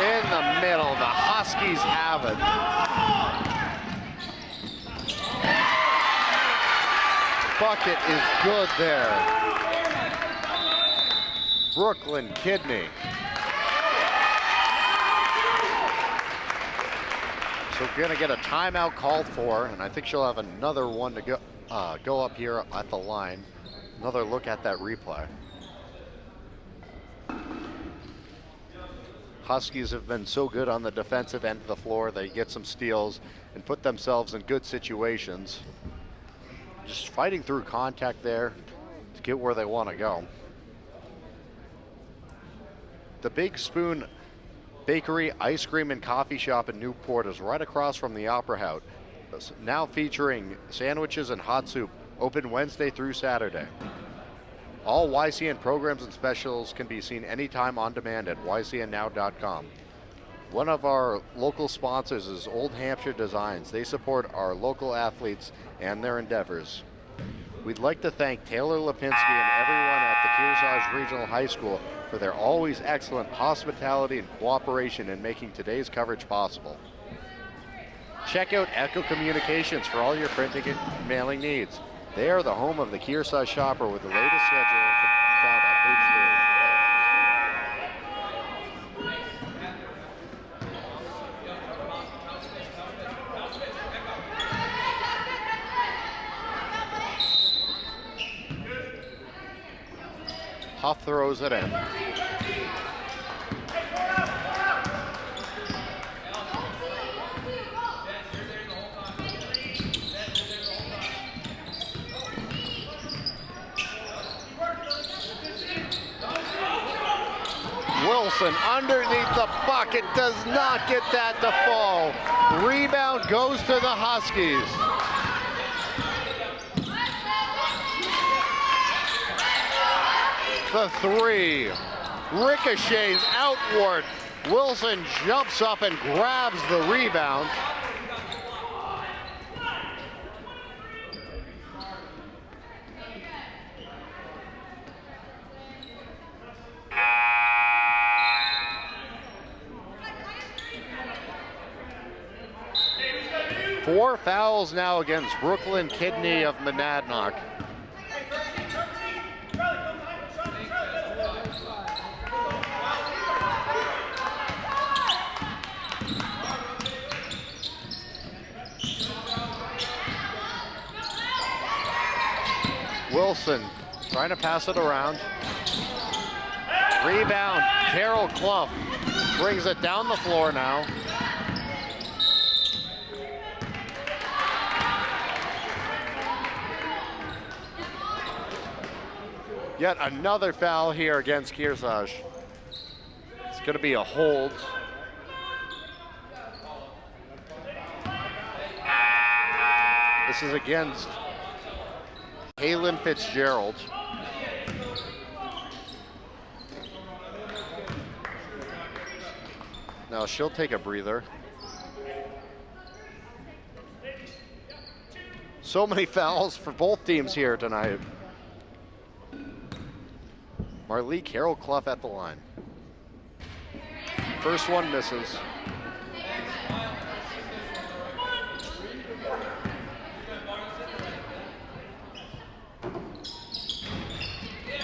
In the middle, the Huskies have it. bucket is good there. Brooklyn Kidney. So we're gonna get a timeout called for, and I think she'll have another one to go up here at the line. Another look at that replay. Huskies have been so good on the defensive end of the floor. They get some steals and put themselves in good situations. Just fighting through contact there to get where they want to go. The Big Spoon Bakery, Ice Cream, and Coffee Shop in Newport is right across from the Opera House. Now featuring sandwiches and hot soup, open Wednesday through Saturday. All YCN programs and specials can be seen anytime on demand at ycnnow.com. One of our local sponsors is Old Hampshire Designs. They support our local athletes and their endeavors. We'd like to thank Taylor Lipinski and everyone at the Kearsarge Regional High School for their always excellent hospitality and cooperation in making today's coverage possible. Check out Echo Communications for all your printing and mailing needs. They are the home of the Kearsarge Shopper with the latest schedule found on page 3. Huff throws it in. Wilson underneath the bucket, does not get that to fall. Rebound goes to the Huskies. The three ricochets outward. Wilson jumps up and grabs the rebound. Four fouls now against Brooklyn Kidney of Monadnock. Wilson trying to pass it around. Rebound, Carol Clough brings it down the floor now. Yet another foul here against Kearsarge. It's going to be a hold. This is against Kaylin Fitzgerald. Now she'll take a breather. So many fouls for both teams here tonight. Marlee Carol Clough at the line. First one misses.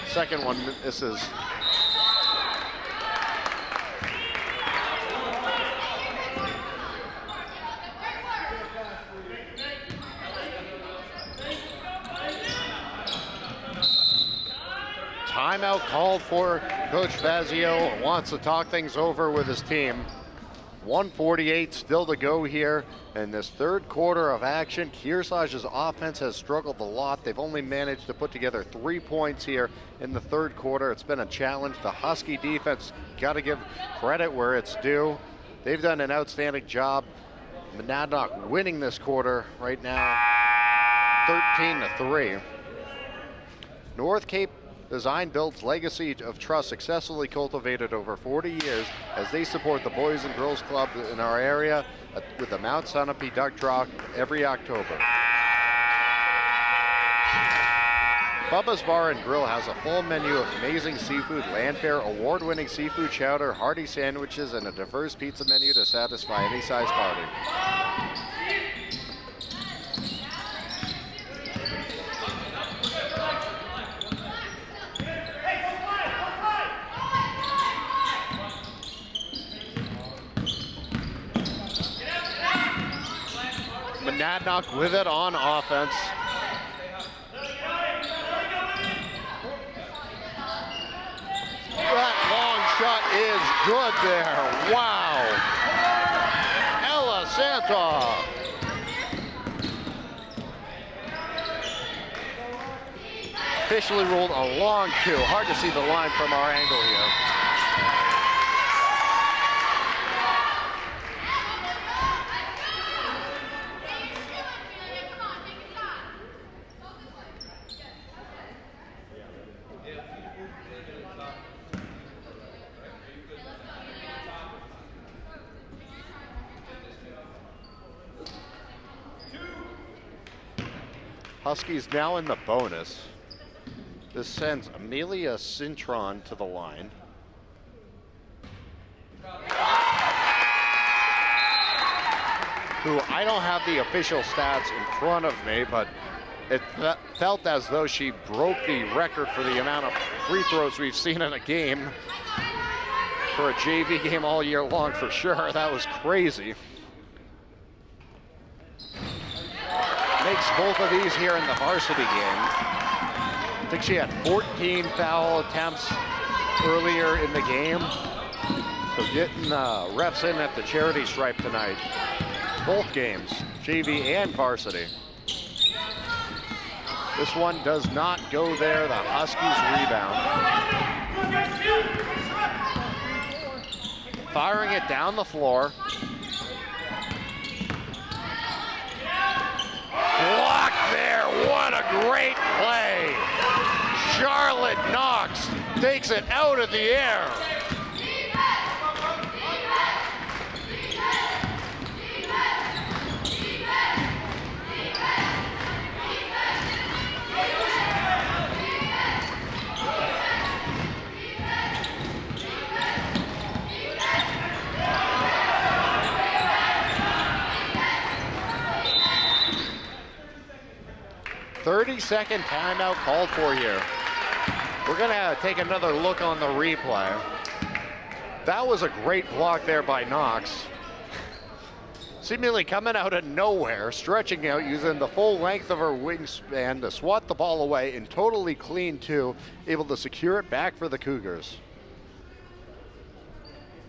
Second one misses. Timeout called for. Coach Fazio wants to talk things over with his team. 1:48 still to go here in this third quarter of action. Kearsarge's offense has struggled a lot. They've only managed to put together 3 points here in the third quarter. It's been a challenge. The Husky defense, got to give credit where it's due. They've done an outstanding job. Monadnock winning this quarter right now, 13-3. North Cape Design builds legacy of trust successfully cultivated over 40 years as they support the Boys and Girls Club in our area with the Mount Sunapee Duck Draw every October. Bubba's Bar and Grill has a full menu of amazing seafood, Landfair award-winning seafood chowder, hearty sandwiches, and a diverse pizza menu to satisfy any size party. Monadnock with it on offense. That long shot is good there. Wow. Ella Santa. Officially ruled a long two. Hard to see the line from our angle here. Huskies now in the bonus. This sends Amelia Cintron to the line. Who I don't have the official stats in front of me, but it felt as though she broke the record for the amount of free throws we've seen in a game. For a JV game all year long, for sure. That was crazy. Makes both of these here in the varsity game. I think she had 14 foul attempts earlier in the game. So getting reps in at the charity stripe tonight. Both games, JV and varsity. This one does not go there. The Huskies rebound. Firing it down the floor. Block there, what a great play. Charlotte Knox takes it out of the air. Thirty-second timeout called for here. We're gonna take another look on the replay. That was a great block there by Knox. Seemingly coming out of nowhere, stretching out, using the full length of her wingspan to swat the ball away, and totally clean too, able to secure it back for the Cougars.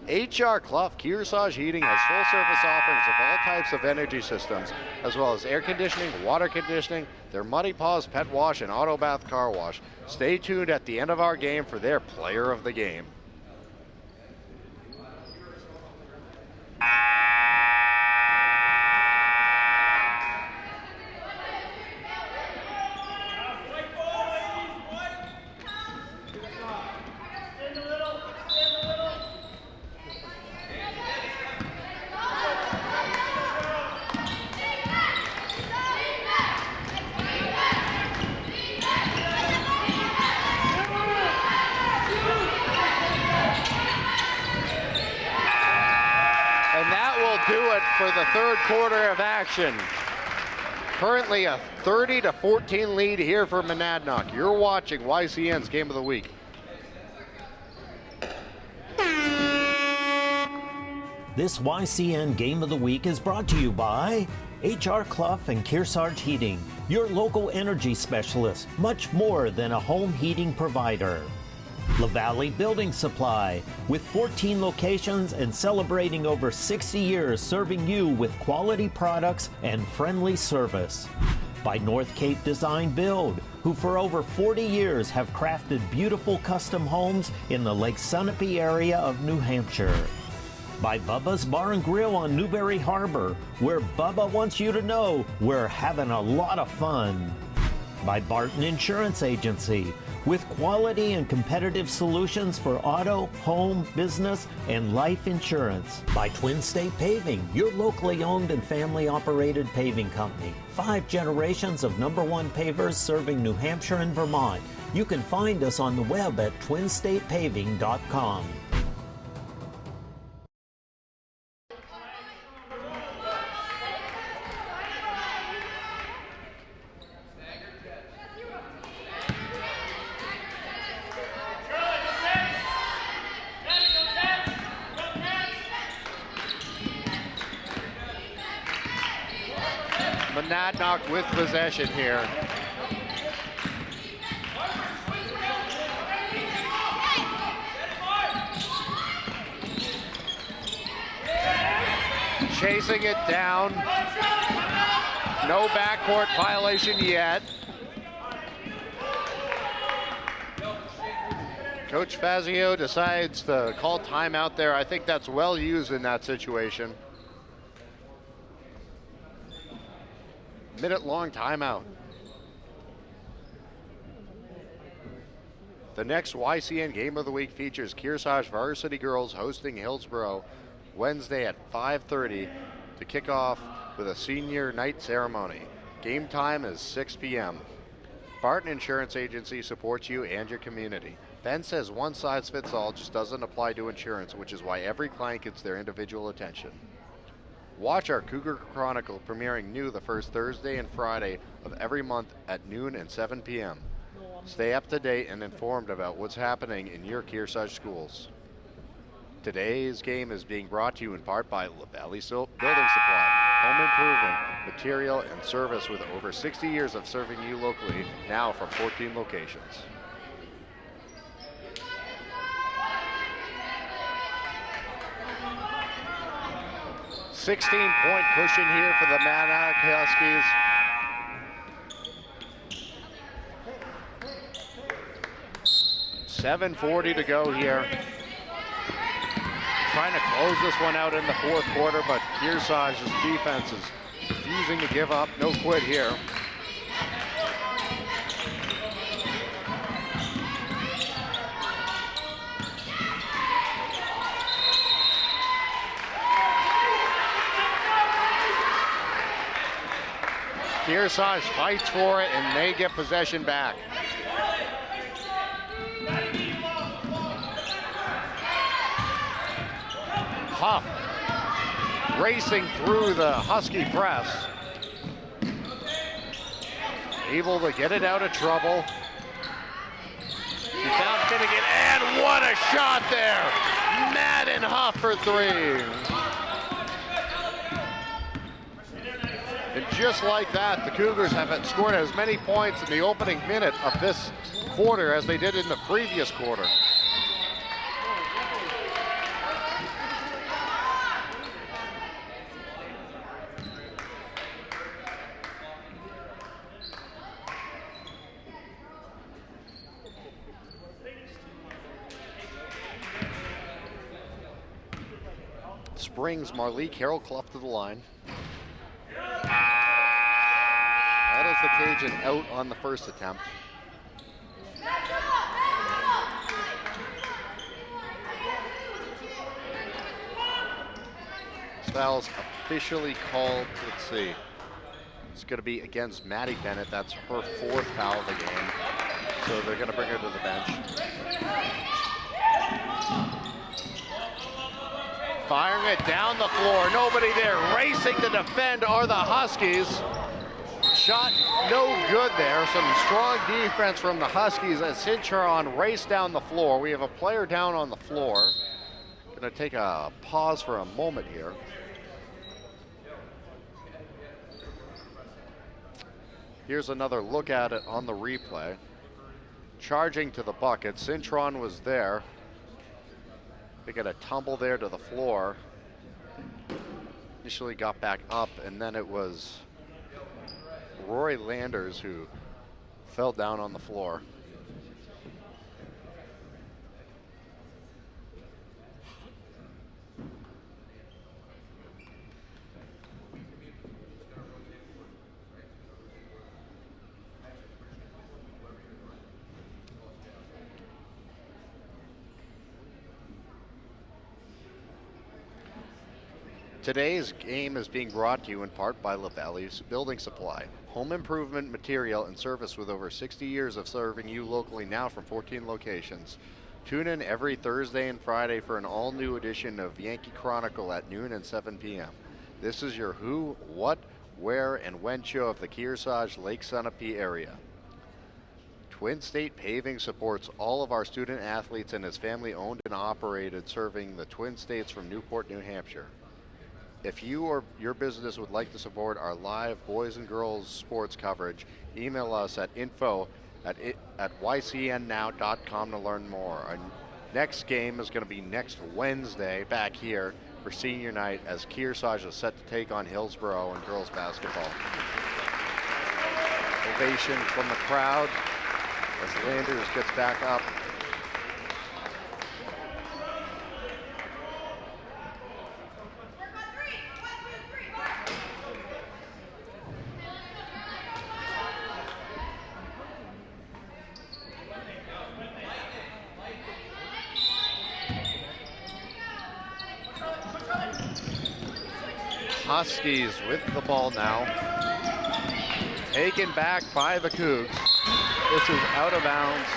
HR Clough Kearsarge Heating has full service offerings of all types of energy systems, as well as air conditioning, water conditioning, their Muddy Paws pet wash, and auto bath car wash. Stay tuned at the end of our game for their player of the game. For the third quarter of action. Currently a 30-14 lead here for Monadnock. You're watching YCN's Game of the Week. This YCN Game of the Week is brought to you by HR Clough and Kearsarge Heating, your local energy specialist, much more than a home heating provider. La Valley Building Supply, with 14 locations and celebrating over 60 years serving you with quality products and friendly service. By North Cape Design Build, who for over 40 years have crafted beautiful custom homes in the Lake Sunapee area of New Hampshire. By Bubba's Bar and Grill on Newberry Harbor, where Bubba wants you to know we're having a lot of fun. By Barton Insurance Agency, with quality and competitive solutions for auto, home, business, and life insurance. By Twin State Paving, your locally owned and family-operated paving company. 5 generations of #1 pavers serving New Hampshire and Vermont. You can find us on the web at twinstatepaving.com. Monadnock with possession here. Chasing it down. No backcourt violation yet. Coach Fazio decides to call timeout there. I think that's well used in that situation. Minute-long timeout. The next YCN Game of the Week features Kearsarge Varsity Girls hosting Hillsborough Wednesday at 5:30 to kick off with a senior night ceremony. Game time is 6 p.m. Barton Insurance Agency supports you and your community. Ben says one size fits all just doesn't apply to insurance, which is why every client gets their individual attention. Watch our Cougar Chronicle premiering new the first Thursday and Friday of every month at noon and 7 p.m. Stay up to date and informed about what's happening in your Kearsarge schools. Today's game is being brought to you in part by LaValley Building Supply, home improvement, material, and service with over 60 years of serving you locally, now from 14 locations. "16-point cushion here for the Monadnock Huskies. $7:40 to go here. Trying to close this one out in the fourth quarter, but Kearsarge's defense is refusing to give up. No quit here. Kearsarge fights for it, and they get possession back. Huff racing through the Husky press. Able to get it out of trouble. He found Finnegan, and what a shot there! Madden Huff for three. And just like that, the Cougars have scored as many points in the opening minute of this quarter as they did in the previous quarter. Brings Marley Carroll Clough to the line. That is the Cajun out on the first attempt. Foul's officially called. Let's see. It's going to be against Maddie Bennett. That's her fourth foul of the game. So they're going to bring her to the bench. Firing it down the floor, nobody there. Racing to defend are the Huskies. Shot no good there. Some strong defense from the Huskies as Cintron raced down the floor. We have a player down on the floor. Gonna take a pause for a moment here. Here's another look at it on the replay. Charging to the bucket, Cintron was there. They got a tumble there to the floor. Initially got back up, and then it was Rory Landers who fell down on the floor. Today's game is being brought to you in part by LaValley Building Supply, home improvement, material, and service with over 60 years of serving you locally, now from 14 locations. Tune in every Thursday and Friday for an all-new edition of Yankee Chronicle at noon and 7 p.m. This is your who, what, where, and when show of the Kearsarge Lake Sunapee area. Twin State Paving supports all of our student athletes and is family owned and operated, serving the Twin States from Newport, New Hampshire. if you or your business would like to support our live boys and girls sports coverage, email us at info@ycnnow.com to learn more. Our next game is going to be next Wednesday back here for senior night as Kearsarge is set to take on Hillsborough in girls basketball. Ovation from the crowd as Landers gets back up. Huskies with the ball now. Taken back by the Cougs. This is out of bounds.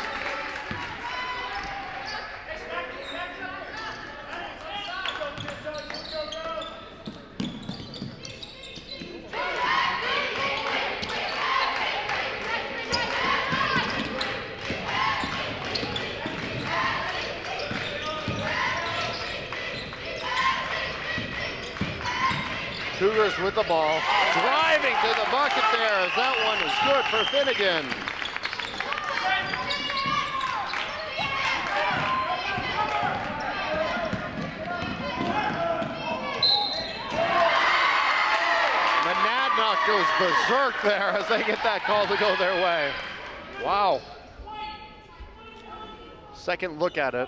Cougars with the ball, driving to the bucket there as that one is good for Finnegan. Monadnock goes berserk there as they get that call to go their way. Wow. Second look at it.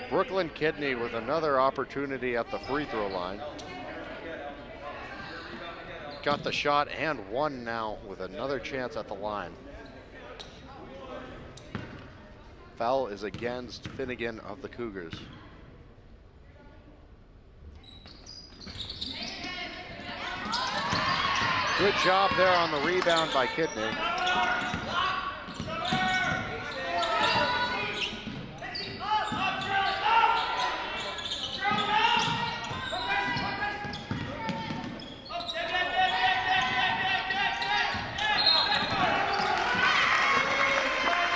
Brooklyn Kidney with another opportunity at the free throw line. Got the shot and one now with another chance at the line. Foul is against Finnegan of the Cougars. Good job there on the rebound by Kidney.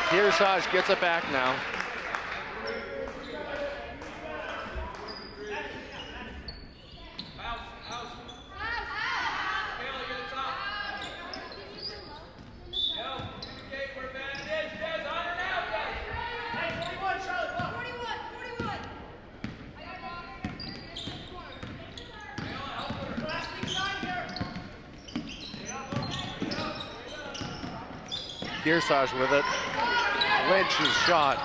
Kearsarge gets it back now. Kearsarge with it. Lynch's shot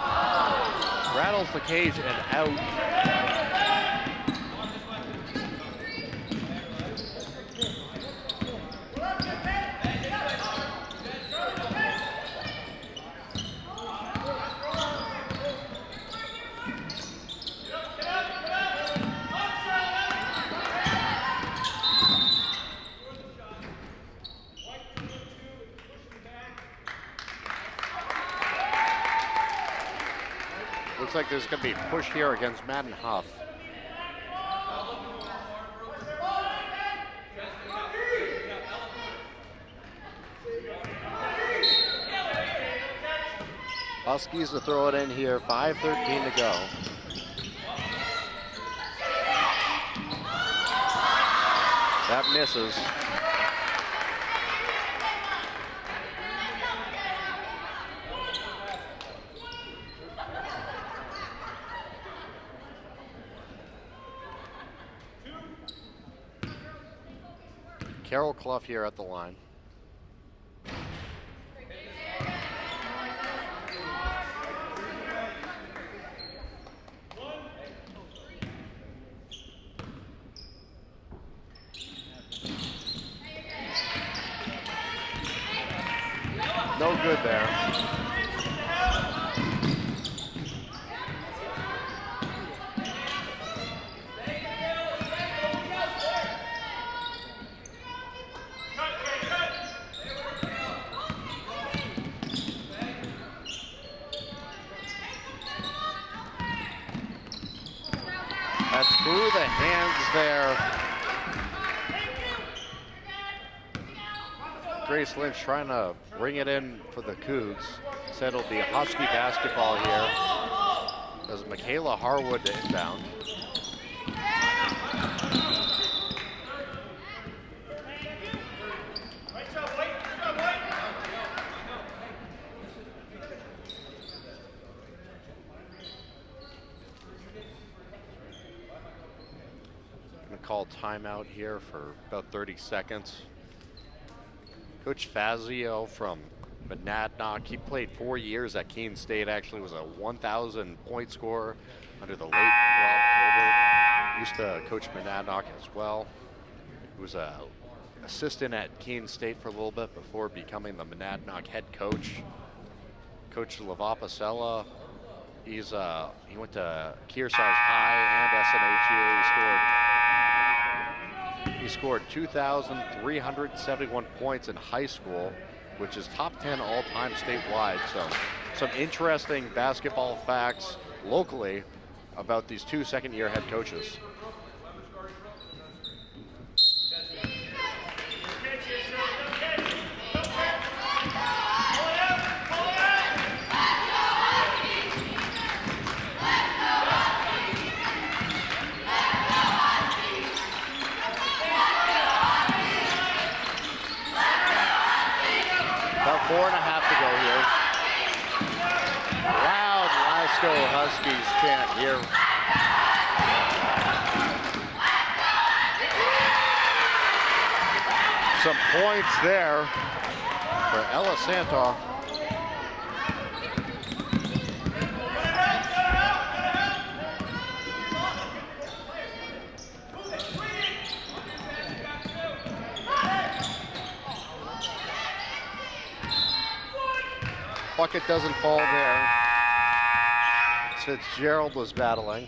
rattles the cage and out. Looks like there's going to be a push here against Madden Huff. Huskies to throw it in here, 5:13 to go. That misses. Carol Clough here at the line. No good there. That's through the hands there Grace Lynch trying to bring it in for the Cougs. Said it'll be Husky basketball here. As Michaela Harwood to inbound. Call timeout here for about 30 seconds. Coach Fazio from Monadnock, he played 4 years at Keene State, actually was a 1,000 point scorer under the late Rob Colbert. Used to coach Monadnock as well. He was a assistant at Keene State for a little bit before becoming the Monadnock head coach. Coach Lavapasella, he went to Kearsarge High and SNHU. He scored 2,371 points in high school, which is top 10 all-time statewide. So some interesting basketball facts locally about these two second-year head coaches. About 4.5 to go here. Loud Lasco Huskies chant here. Some points there for Ella Santor. Bucket doesn't fall there. Fitzgerald was battling.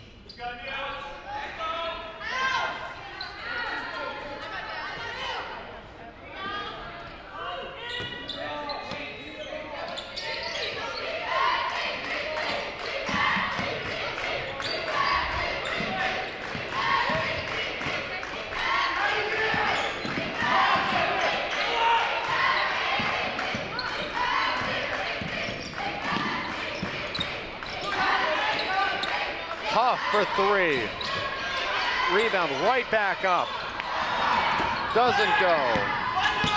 Huff for three. Rebound right back up. Doesn't go.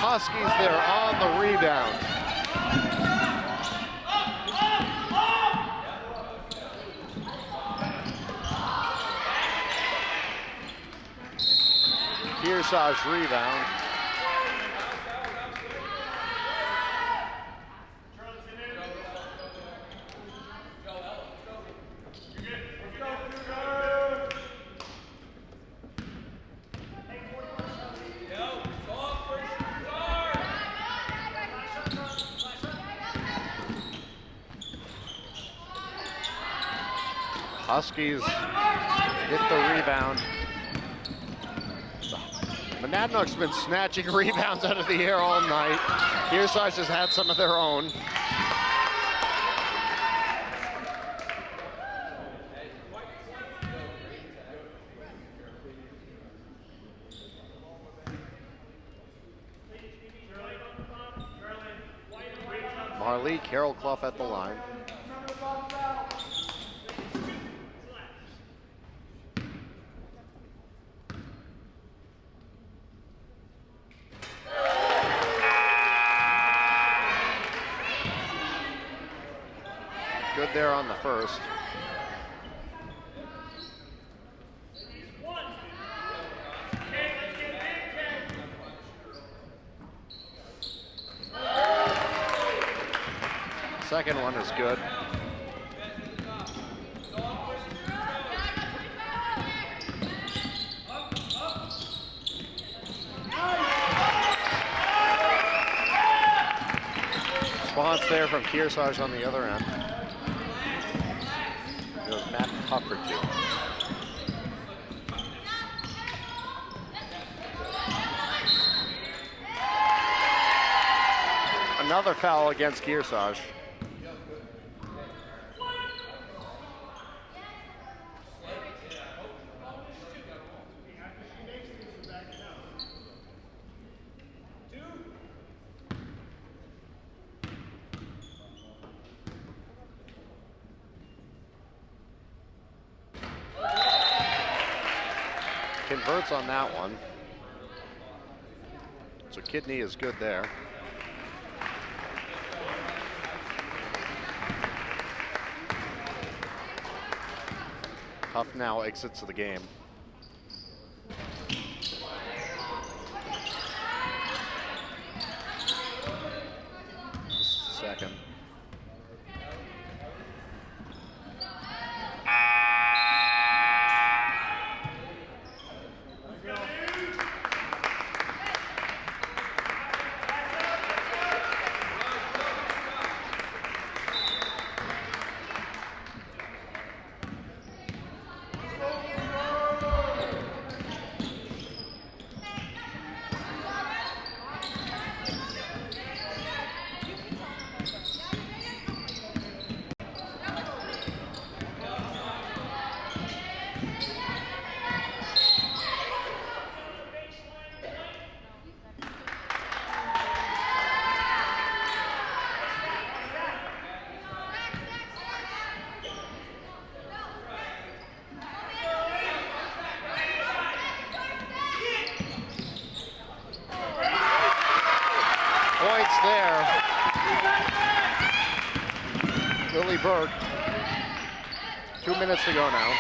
Huskies there on the rebound. Kearsarge rebound. Huskies get the rebound. Monadnock's been snatching rebounds out of the air all night. Kearsarge has had some of their own. Marley, Carol Clough at the line. Good there on the first. Second one is good. Response there from Kearsarge on the other end. Goes Matt Huff for two. Another foul against Kearsarge. converts on that one. So Kidney is good there. Huff now exits the game. This is the second. Points there. Lily Berg. 2 minutes to go now.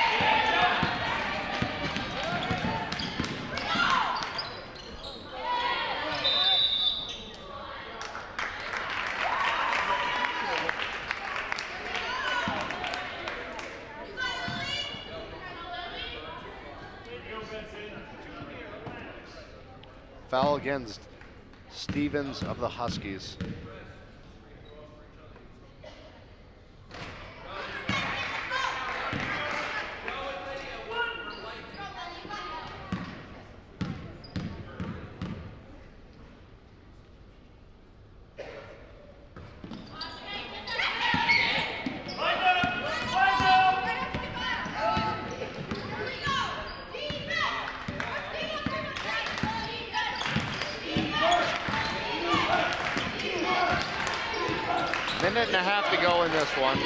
Foul against Stevens of the Huskies. Minute and a half to go in this one.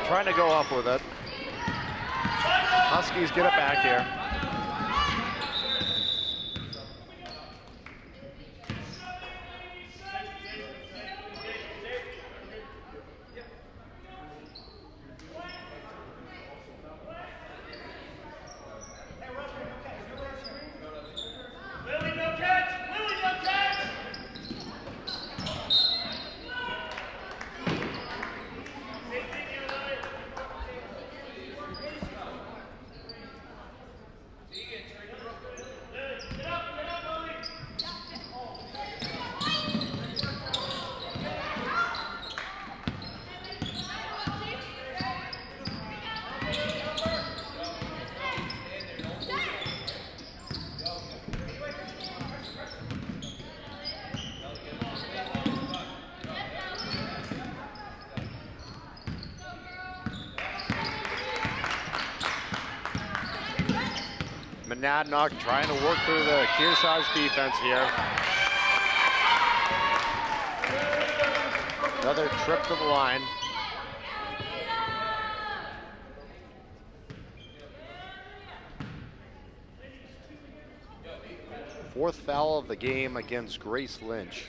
Trying to go up with it. Huskies get it back here. Monadnock trying to work through the Kearsarge defense here. Another trip to the line. Fourth foul of the game against Grace Lynch.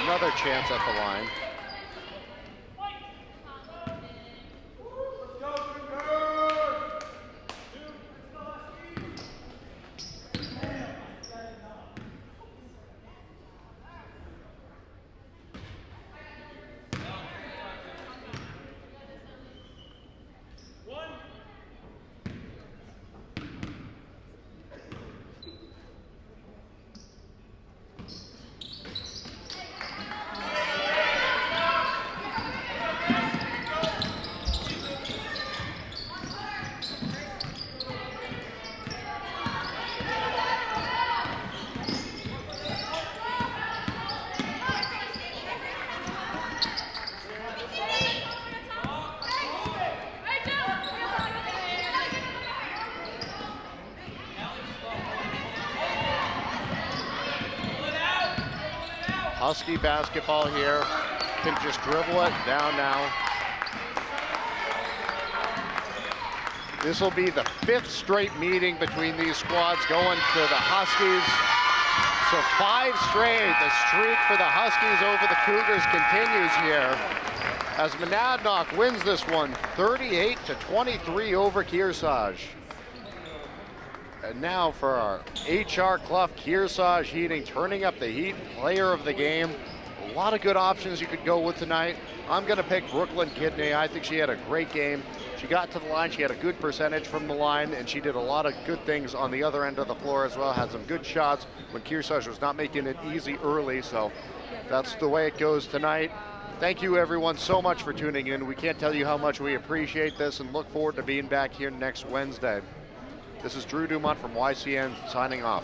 Another chance at the line. Husky basketball here. Can just dribble it down now. This will be the 5th straight meeting between these squads going to the Huskies. So 5 straight. The streak for the Huskies over the Cougars continues here as Monadnock wins this one 38-23 over Kearsarge. And now for our HR Clough Kearsarge Heating, turning up the heat, player of the game. A lot of good options you could go with tonight. I'm gonna pick Brooklyn Kidney. I think she had a great game. She got to the line, she had a good percentage from the line, and she did a lot of good things on the other end of the floor as well. Had some good shots when Kearsarge was not making it easy early, so that's the way it goes tonight. Thank you everyone so much for tuning in. We can't tell you how much we appreciate this and look forward to being back here next Wednesday. This is Drew Dumont from YCN signing off.